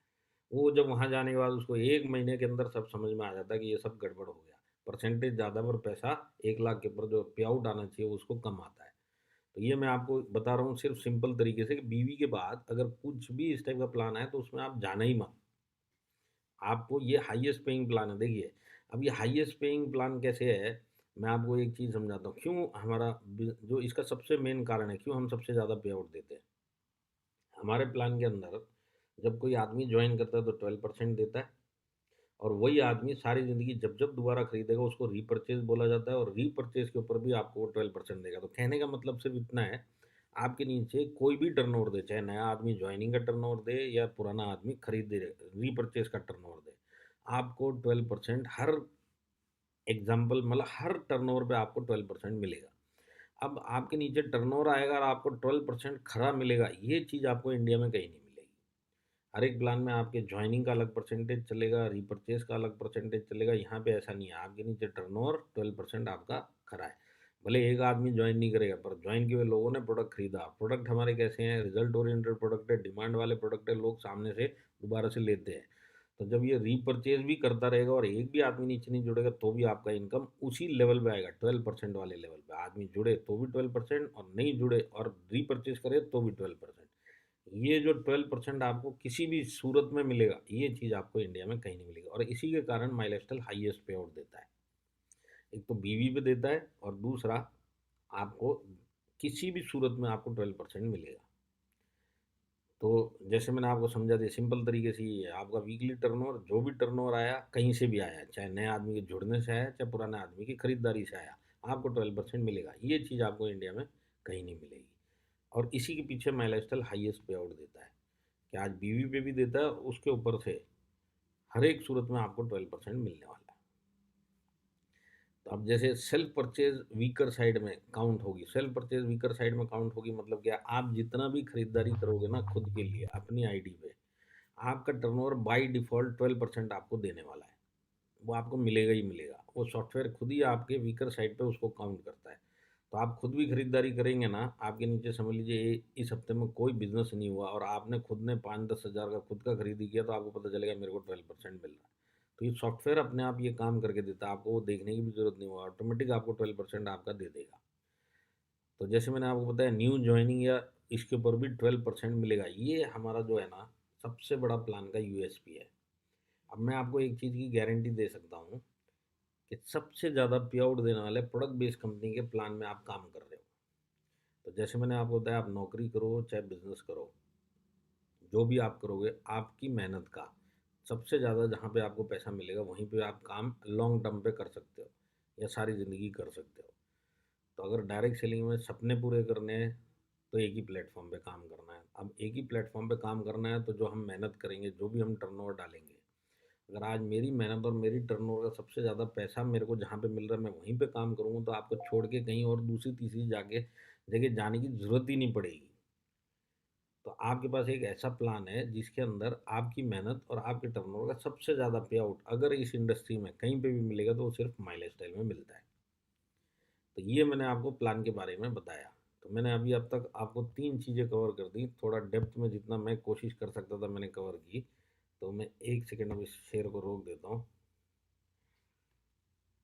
वो जब वहाँ जाने के बाद उसको 1 महीने के अंदर सब समझ में आ जाता है कि ये सब गड़बड़ हो गया। परसेंटेज ज़्यादा पर पैसा 1 लाख के ऊपर जो पे आउट आना चाहिए उसको कम आता है। तो ये मैं आपको बता रहा हूँ सिर्फ सिंपल तरीके से कि बीवी के बाद अगर कुछ भी इस टाइप का प्लान आए तो उसमें आप जाना ही मत। आपको ये हाईएस्ट पेइंग प्लान है। देखिए, अब ये हाईएस्ट पेइंग प्लान कैसे है, मैं आपको एक चीज़ समझाता हूँ, क्यों हमारा जो इसका सबसे मेन कारण है, क्यों हम सबसे ज़्यादा पे आउट देते हैं। हमारे प्लान के अंदर जब कोई आदमी ज्वाइन करता है तो 12% देता है, और वही आदमी सारी ज़िंदगी जब जब दोबारा खरीदेगा उसको रीपरचेज बोला जाता है, और रीपरचेज के ऊपर भी आपको 12% देगा। तो कहने का मतलब सिर्फ इतना है, आपके नीचे कोई भी टर्नओवर दे, चाहे नया आदमी ज्वाइनिंग का टर्नओवर दे या पुराना आदमी खरीद दे रीपरचेज का टर्नओवर दे, आपको 12% हर एग्जाम्पल मतलब हर टर्नओवर पे आपको 12% मिलेगा। अब आपके नीचे टर्नओवर आएगा और आपको 12% खरा मिलेगा, ये चीज़ आपको इंडिया में कहीं नहीं मिलेगी। हर एक प्लान में आपके ज्वाइनिंग का अलग परसेंटेज चलेगा, रीपरचेज का अलग परसेंटेज चलेगा। यहाँ पे ऐसा नहीं है, आपके नीचे टर्नओवर 12% आपका खरा है। भले एक आदमी ज्वाइन नहीं करेगा पर ज्वाइन किए हुए लोगों ने प्रोडक्ट खरीदा। प्रोडक्ट हमारे कैसे हैं, रिजल्ट ओरिएंटेड प्रोडक्ट है, डिमांड वाले प्रोडक्ट है, लोग सामने से दोबारा से लेते हैं। तो जब ये रीपरचेज भी करता रहेगा और एक भी आदमी नीचे नहीं जुड़ेगा तो भी आपका इनकम उसी लेवल पे आएगा, 12% वाले लेवल पे। आदमी जुड़े तो भी 12% और नहीं जुड़े और रीपरचेज करे तो भी 12%। ये जो 12% आपको किसी भी सूरत में मिलेगा, ये चीज़ आपको इंडिया में कहीं नहीं मिलेगी, और इसी के कारण माई लाइफस्टाइल हाईएस्ट पे आउट देता है। एक तो बीवी पे देता है और दूसरा आपको किसी भी सूरत में आपको 12% मिलेगा। तो जैसे मैंने आपको समझा दिया, सिंपल तरीके से ये है, आपका वीकली टर्नओवर जो भी टर्नओवर आया कहीं से भी आया, चाहे नए आदमी के जुड़ने से आया चाहे पुराने आदमी की खरीदारी से आया, आपको 12% मिलेगा। ये चीज़ आपको इंडिया में कहीं नहीं मिलेगी, और इसी के पीछे माई लाइफस्टाइल हाईएस्ट पे आउट देता है कि आज बीवी पे भी देता है, उसके ऊपर से हर एक सूरत में आपको 12% मिलने वाला है। तो अब जैसे सेल्फ परचेज वीकर साइड में काउंट होगी, सेल्फ परचेज वीकर साइड में काउंट होगी मतलब क्या, आप जितना भी खरीदारी करोगे ना खुद के लिए अपनी आईडी पे, आपका टर्नओवर बाय डिफ़ॉल्ट 12% आपको देने वाला है। वो आपको मिलेगा ही मिलेगा। वो सॉफ्टवेयर खुद ही आपके वीकर साइड पे उसको काउंट करता है। तो आप खुद भी खरीदारी करेंगे ना, आपके नीचे समझ लीजिए इस हफ्ते में कोई बिज़नेस नहीं हुआ और आपने खुद ने 5-10 हज़ार का खुद का खरीदी किया, तो आपको पता चलेगा मेरे को 12% मिल रहा है। तो ये सॉफ्टवेयर अपने आप ये काम करके देता है, आपको वो देखने की भी ज़रूरत नहीं हुआ, ऑटोमेटिक आपको 12% आपका दे देगा। तो जैसे मैंने आपको बताया न्यू जॉइनिंग या इसके ऊपर भी 12% मिलेगा। ये हमारा जो है ना सबसे बड़ा प्लान का यूएसपी है। अब मैं आपको एक चीज़ की गारंटी दे सकता हूँ कि सबसे ज़्यादा पे आउट देने वाले प्रोडक्ट बेस्ड कंपनी के प्लान में आप काम कर रहे हो। तो जैसे मैंने आपको बताया, आप नौकरी करो चाहे बिज़नेस करो, जो भी आप करोगे, आपकी मेहनत का सबसे ज़्यादा जहाँ पे आपको पैसा मिलेगा, वहीं पे आप काम लॉन्ग टर्म पे कर सकते हो या सारी ज़िंदगी कर सकते हो। तो अगर डायरेक्ट सेलिंग में सपने पूरे करने हैं, तो एक ही प्लेटफ़ॉर्म पे काम करना है। अब एक ही प्लेटफ़ॉर्म पे काम करना है, तो जो हम मेहनत करेंगे, जो भी हम टर्नओवर डालेंगे, अगर आज मेरी मेहनत और मेरी टर्नओवर का सबसे ज़्यादा पैसा मेरे को जहाँ पे मिल रहा है, मैं वहीं पे काम करूँगा, तो आपको छोड़ के कहीं और दूसरी तीसरी जगह जाने की ज़रूरत ही नहीं पड़ेगी। तो आपके पास एक ऐसा प्लान है जिसके अंदर आपकी मेहनत और आपके टर्नओवर का सबसे ज़्यादा पे आउट अगर इस इंडस्ट्री में कहीं पे भी मिलेगा, तो वो सिर्फ माई लाइफस्टाइल में मिलता है। तो ये मैंने आपको प्लान के बारे में बताया। तो मैंने अभी अब तक आपको 3 चीज़ें कवर कर दी। थोड़ा डेप्थ में जितना मैं कोशिश कर सकता था मैंने कवर की। तो मैं 1 सेकंड अब इस शेयर को रोक देता हूँ।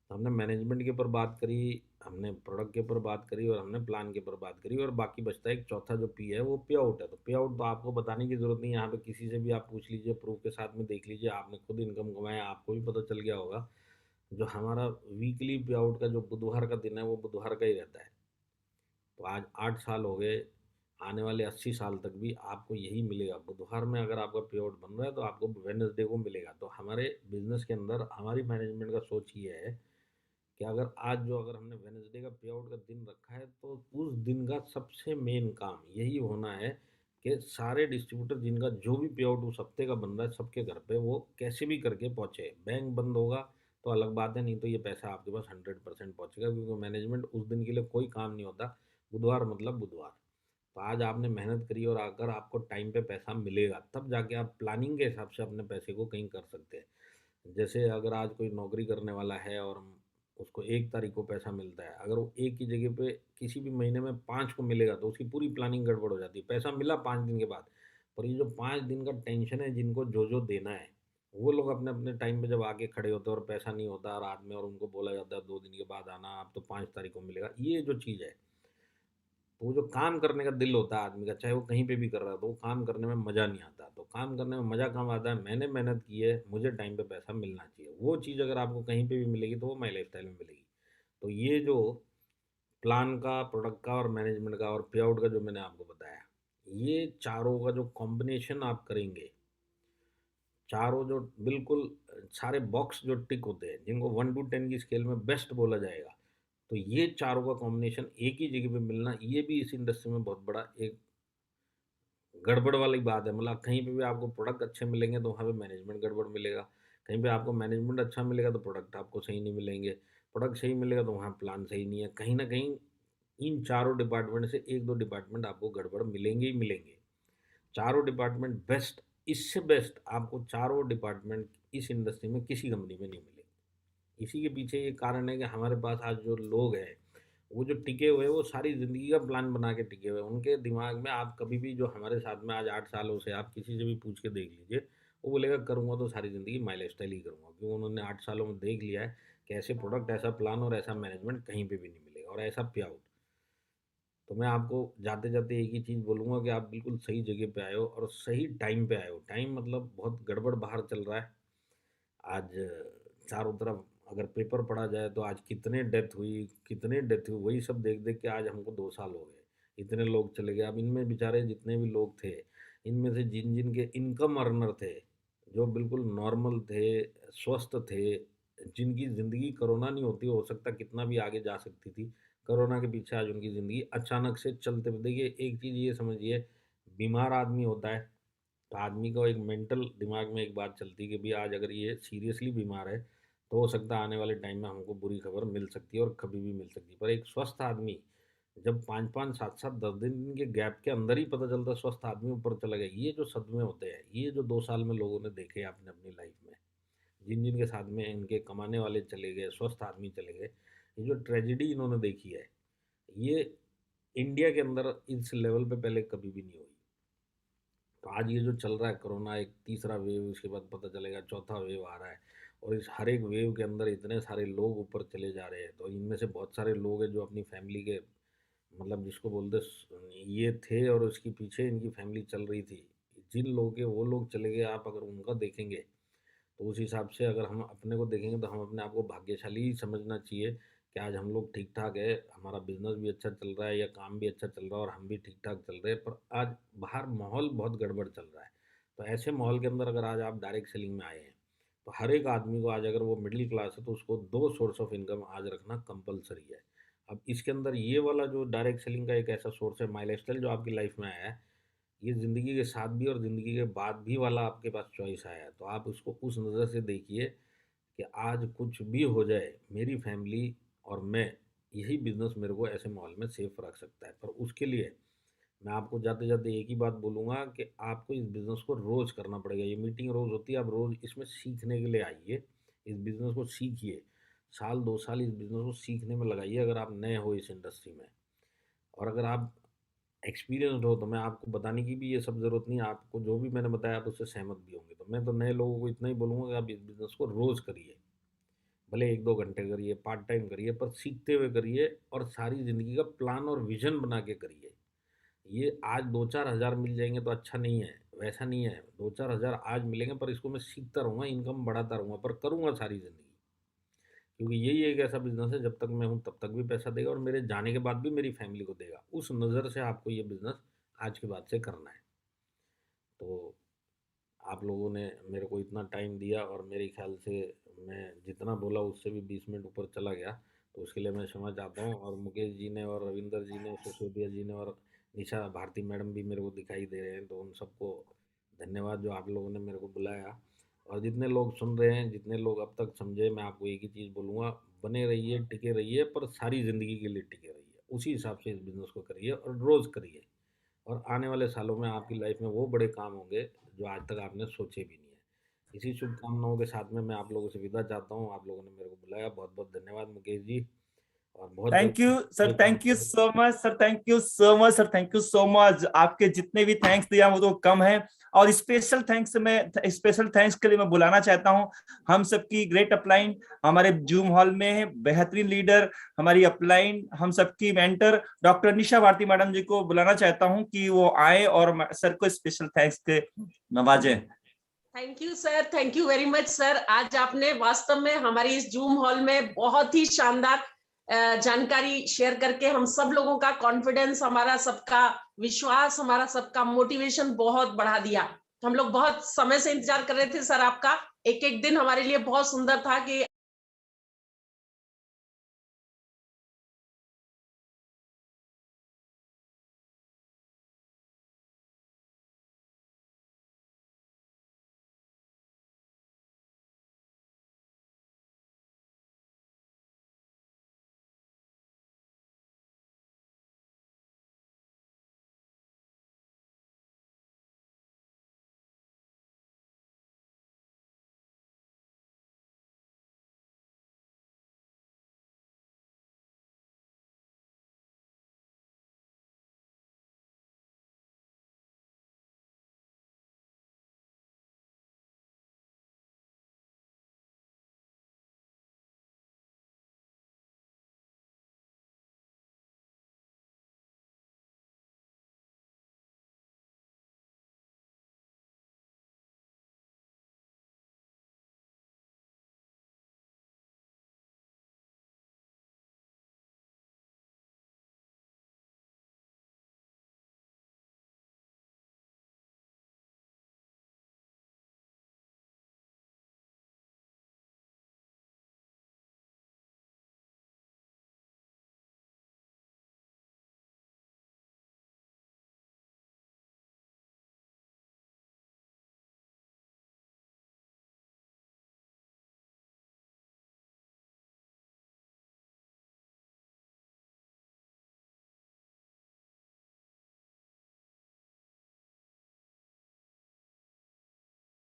तो हमने मैनेजमेंट के ऊपर बात करी, हमने प्रोडक्ट के ऊपर बात करी और हमने प्लान के ऊपर बात करी, और बाकी बचता है एक चौथा जो पी है, वो पे आउट है। तो पे आउट तो आपको बताने की ज़रूरत नहीं है, यहाँ पे किसी से भी आप पूछ लीजिए, प्रूफ के साथ में देख लीजिए, आपने खुद इनकम कमाया, आपको भी पता चल गया होगा। जो हमारा वीकली पे आउट का जो बुधवार का दिन है, वो बुधवार का ही रहता है। तो आज 8 साल हो गए, आने वाले 80 साल तक भी आपको यही मिलेगा। बुधवार में अगर आपका पे आउट बन रहा है, तो आपको वेडनेसडे को मिलेगा। तो हमारे बिज़नेस के अंदर हमारी मैनेजमेंट का सोच ये है कि अगर हमने वेडनेसडे का पे आउट का दिन रखा है, तो उस दिन का सबसे मेन काम यही होना है कि सारे डिस्ट्रीब्यूटर जिनका जो भी पे आउट उस हफ्ते का बन रहा है, सबके घर पे वो कैसे भी करके पहुँचे। बैंक बंद होगा तो अलग बात है, नहीं तो ये पैसा आपके पास 100% पहुँचेगा, क्योंकि मैनेजमेंट उस दिन के लिए कोई काम नहीं होता। बुधवार मतलब बुधवार। तो आज आपने मेहनत करी और अगर आपको टाइम पे पैसा मिलेगा, तब जाके आप प्लानिंग के हिसाब से अपने पैसे को कहीं कर सकते हैं। जैसे अगर आज कोई नौकरी करने वाला है और उसको 1 तारीख को पैसा मिलता है, अगर वो 1 की जगह पे किसी भी महीने में 5 को मिलेगा, तो उसकी पूरी प्लानिंग गड़बड़ हो जाती है। पैसा मिला 5 दिन के बाद, पर ये जो 5 दिन का टेंशन है, जिनको जो-जो देना है, वो लोग अपने-अपने टाइम पे जब आके खड़े होते हैं और पैसा नहीं होता रात में, और उनको बोला जाता है 2 दिन के बाद आना, अब तो 5 तारीख को मिलेगा। ये जो चीज़ है, तो वो जो काम करने का दिल होता है आदमी का, चाहे वो कहीं पे भी कर रहा है, तो वो काम करने में मज़ा नहीं आता। तो काम करने में मज़ा कब आता है? मैंने मेहनत की है, मुझे टाइम पे पैसा मिलना चाहिए। वो चीज़ अगर आपको कहीं पे भी मिलेगी, तो वो माई लाइफ़स्टाइल में मिलेगी। तो ये जो प्लान का, प्रोडक्ट का और मैनेजमेंट का और पे आउट का जो मैंने आपको बताया, ये चारों का जो कॉम्बिनेशन आप करेंगे, चारों जो बिल्कुल सारे बॉक्स जो टिक होते हैं, जिनको 1 टू 10 की स्केल में बेस्ट बोला जाएगा, तो ये चारों का कॉम्बिनेशन एक ही जगह पे मिलना, ये भी इस इंडस्ट्री में बहुत बड़ा एक गड़बड़ वाली बात है। मतलब कहीं पे भी आपको प्रोडक्ट अच्छे मिलेंगे, तो वहाँ पे मैनेजमेंट गड़बड़ मिलेगा। कहीं पे आपको मैनेजमेंट अच्छा मिलेगा, तो प्रोडक्ट आपको सही नहीं मिलेंगे। प्रोडक्ट सही मिलेगा, तो वहाँ प्लान सही नहीं है। कहीं न कहीं इन चारों डिपार्टमेंट से 1-2 डिपार्टमेंट आपको गड़बड़ मिलेंगे ही मिलेंगे। चारों डिपार्टमेंट बेस्ट, इससे बेस्ट आपको चारों डिपार्टमेंट इस इंडस्ट्री में किसी कंपनी में नहीं मिलेंगे। इसी के पीछे ये कारण है कि हमारे पास आज जो लोग हैं, वो जो टिके हुए हैं, वो सारी ज़िंदगी का प्लान बना के टिके हुए हैं। उनके दिमाग में आप कभी भी, जो हमारे साथ में आज 8 सालों से आप किसी से भी पूछ के देख लीजिए, वो बोलेगा करूँगा तो सारी ज़िंदगी माई लाइफ़स्टाइल ही करूँगा। क्योंकि उन्होंने 8 सालों में देख लिया है कि ऐसे प्रोडक्ट, ऐसा प्लान और ऐसा मैनेजमेंट कहीं पे भी नहीं मिलेगा, और ऐसा पे आउट। तो मैं आपको जाते-जाते एक ही चीज़ बोलूँगा कि आप बिल्कुल सही जगह पे आए हो और सही टाइम पे आए हो। टाइम मतलब बहुत गड़बड़ बाहर चल रहा है। आज चारों तरफ अगर पेपर पढ़ा जाए, तो आज कितने डेथ हुई, वही सब देख-देख के आज हमको 2 साल हो गए। इतने लोग चले गए। अब इनमें बेचारे जितने भी लोग थे, इनमें से जिन-जिन के इनकम अर्नर थे, जो बिल्कुल नॉर्मल थे, स्वस्थ थे, जिनकी ज़िंदगी कोरोना नहीं होती, हो सकता कितना भी आगे जा सकती थी। कोरोना के पीछे आज उनकी ज़िंदगी अचानक से चलते देखिए, एक चीज़ ये समझिए, बीमार आदमी होता है, तो आदमी को एक मेंटल दिमाग में एक बात चलती है कि भई आज अगर ये सीरियसली बीमार है, तो हो सकता है आने वाले टाइम में हमको बुरी खबर मिल सकती है और कभी भी मिल सकती है। पर एक स्वस्थ आदमी जब 5-5, 7-7, 10 दिन के गैप के अंदर ही पता चलता है स्वस्थ आदमी ऊपर चला गया। ये जो सदमे होते हैं, ये जो 2 साल में लोगों ने देखे आपने अपनी लाइफ में, जिन-जिन के साथ में इनके कमाने वाले चले गए, स्वस्थ आदमी चले गए, ये जो ट्रेजेडी इन्होंने देखी है, ये इंडिया के अंदर इस लेवल पे पहले कभी भी नहीं हुई। तो आज ये जो चल रहा है कोरोना, एक तीसरा वेव, उसके बाद पता चलेगा चौथा वेव आ रहा है, और इस हर एक वेव के अंदर इतने सारे लोग ऊपर चले जा रहे हैं। तो इनमें से बहुत सारे लोग हैं जो अपनी फैमिली के, मतलब जिसको बोलते ये थे, और उसके पीछे इनकी फैमिली चल रही थी। जिन लोगों के वो लोग चले गए, आप अगर उनका देखेंगे, तो उस हिसाब से अगर हम अपने को देखेंगे तो हम अपने आप को भाग्यशाली ही समझना चाहिए कि आज हम लोग ठीक-ठाक है, हमारा बिज़नेस भी अच्छा चल रहा है या काम भी अच्छा चल रहा है और हम भी ठीक-ठाक चल रहे हैं। पर आज बाहर माहौल बहुत गड़बड़ चल रहा है। तो ऐसे माहौल के अंदर अगर आज आप डायरेक्ट सेलिंग में आए हैं, तो हर एक आदमी को आज अगर वो मिडिल क्लास है तो उसको 2 सोर्स ऑफ इनकम आज रखना कंपल्सरी है। अब इसके अंदर ये वाला जो डायरेक्ट सेलिंग का एक ऐसा सोर्स है, माई लाइफ़स्टाइल जो आपकी लाइफ़ में आया है, ये ज़िंदगी के साथ भी और ज़िंदगी के बाद भी वाला आपके पास चॉइस आया है। तो आप उसको उस नज़र से देखिए कि आज कुछ भी हो जाए, मेरी फैमिली और मैं, यही बिज़नेस मेरे को ऐसे माहौल में सेफ रख सकता है। पर उसके लिए मैं आपको जाते-जाते एक ही बात बोलूँगा कि आपको इस बिज़नेस को रोज़ करना पड़ेगा। ये मीटिंग रोज़ होती है, आप रोज़ इसमें सीखने के लिए आइए, इस बिज़नेस को सीखिए। साल 2 साल इस बिज़नेस को सीखने में लगाइए अगर आप नए हो इस इंडस्ट्री में। और अगर आप एक्सपीरियंस्ड हो तो मैं आपको बताने की भी ये सब ज़रूरत नहीं है, आपको जो भी मैंने बताया आप उससे सहमत भी होंगे। तो मैं तो नए लोगों को इतना ही बोलूँगा कि आप इस बिज़नेस को रोज़ करिए। भले 1-2 घंटे करिए, पार्ट टाइम करिए, पर सीखते हुए करिए और सारी ज़िंदगी का प्लान और विज़न बना के करिए। ये आज 2-4 हज़ार मिल जाएँगे तो अच्छा नहीं है, वैसा नहीं है। 2-4 हज़ार आज मिलेंगे पर इसको मैं सीखता रहूँगा, इनकम बढ़ाता रहूँगा, पर करूँगा सारी ज़िंदगी। क्योंकि यही एक ऐसा बिज़नेस है जब तक मैं हूँ तब तक भी पैसा देगा और मेरे जाने के बाद भी मेरी फैमिली को देगा। उस नज़र से आपको ये बिज़नेस आज के बाद से करना है। तो आप लोगों ने मेरे को इतना टाइम दिया और मेरे ख्याल से मैं जितना बोला उससे भी 20 मिनट ऊपर चला गया, तो उसके लिए मैं क्षमा चाहता हूँ। और मुकेश जी ने और रविंदर जी ने, सिसोदिया जी ने और निशा भारती मैडम भी मेरे को दिखाई दे रहे हैं, तो उन सबको धन्यवाद जो आप लोगों ने मेरे को बुलाया। और जितने लोग सुन रहे हैं, जितने लोग अब तक समझे, मैं आपको एक ही चीज़ बोलूँगा, बने रहिए, टिके रहिए, पर सारी ज़िंदगी के लिए टिके रहिए। उसी हिसाब से इस बिज़नेस को करिए और रोज़ करिए। और आने वाले सालों में आपकी लाइफ में वो बड़े काम होंगे जो आज तक आपने सोचे भी नहीं है। इसी शुभकामनाओं के साथ में मैं आप लोगों से विदा चाहता हूँ। आप लोगों ने मेरे को बुलाया, बहुत-बहुत धन्यवाद मुकेश जी, और बहुत थैंक यू सर, जल्द thank you so much sir, thank you so much sir, thank you so much. आपके जितने भी थैंक्स दिया वो तो कम है। और स्पेशल थैंक्स के लिए मैं बुलाना चाहता हूँ हम सबकी ग्रेट अपलाइन, हमारे जूम हॉल में बेहतरीन लीडर, हमारी अपलाइन, हम सबकी मेंटर डॉक्टर निशा भारती मैडम जी को बुलाना चाहता हूँ कि वो आए और सर को स्पेशल थैंक्स के नवाजे। Thank you sir, thank you very much sir. आज आपने वास्तव में हमारी इस जूम हॉल में बहुत ही शानदार जानकारी शेयर करके हम सब लोगों का कॉन्फिडेंस, हमारा सबका विश्वास, हमारा सबका मोटिवेशन बहुत बढ़ा दिया। हम लोग बहुत समय से इंतजार कर रहे थे सर आपका। एक एक दिन हमारे लिए बहुत सुंदर था कि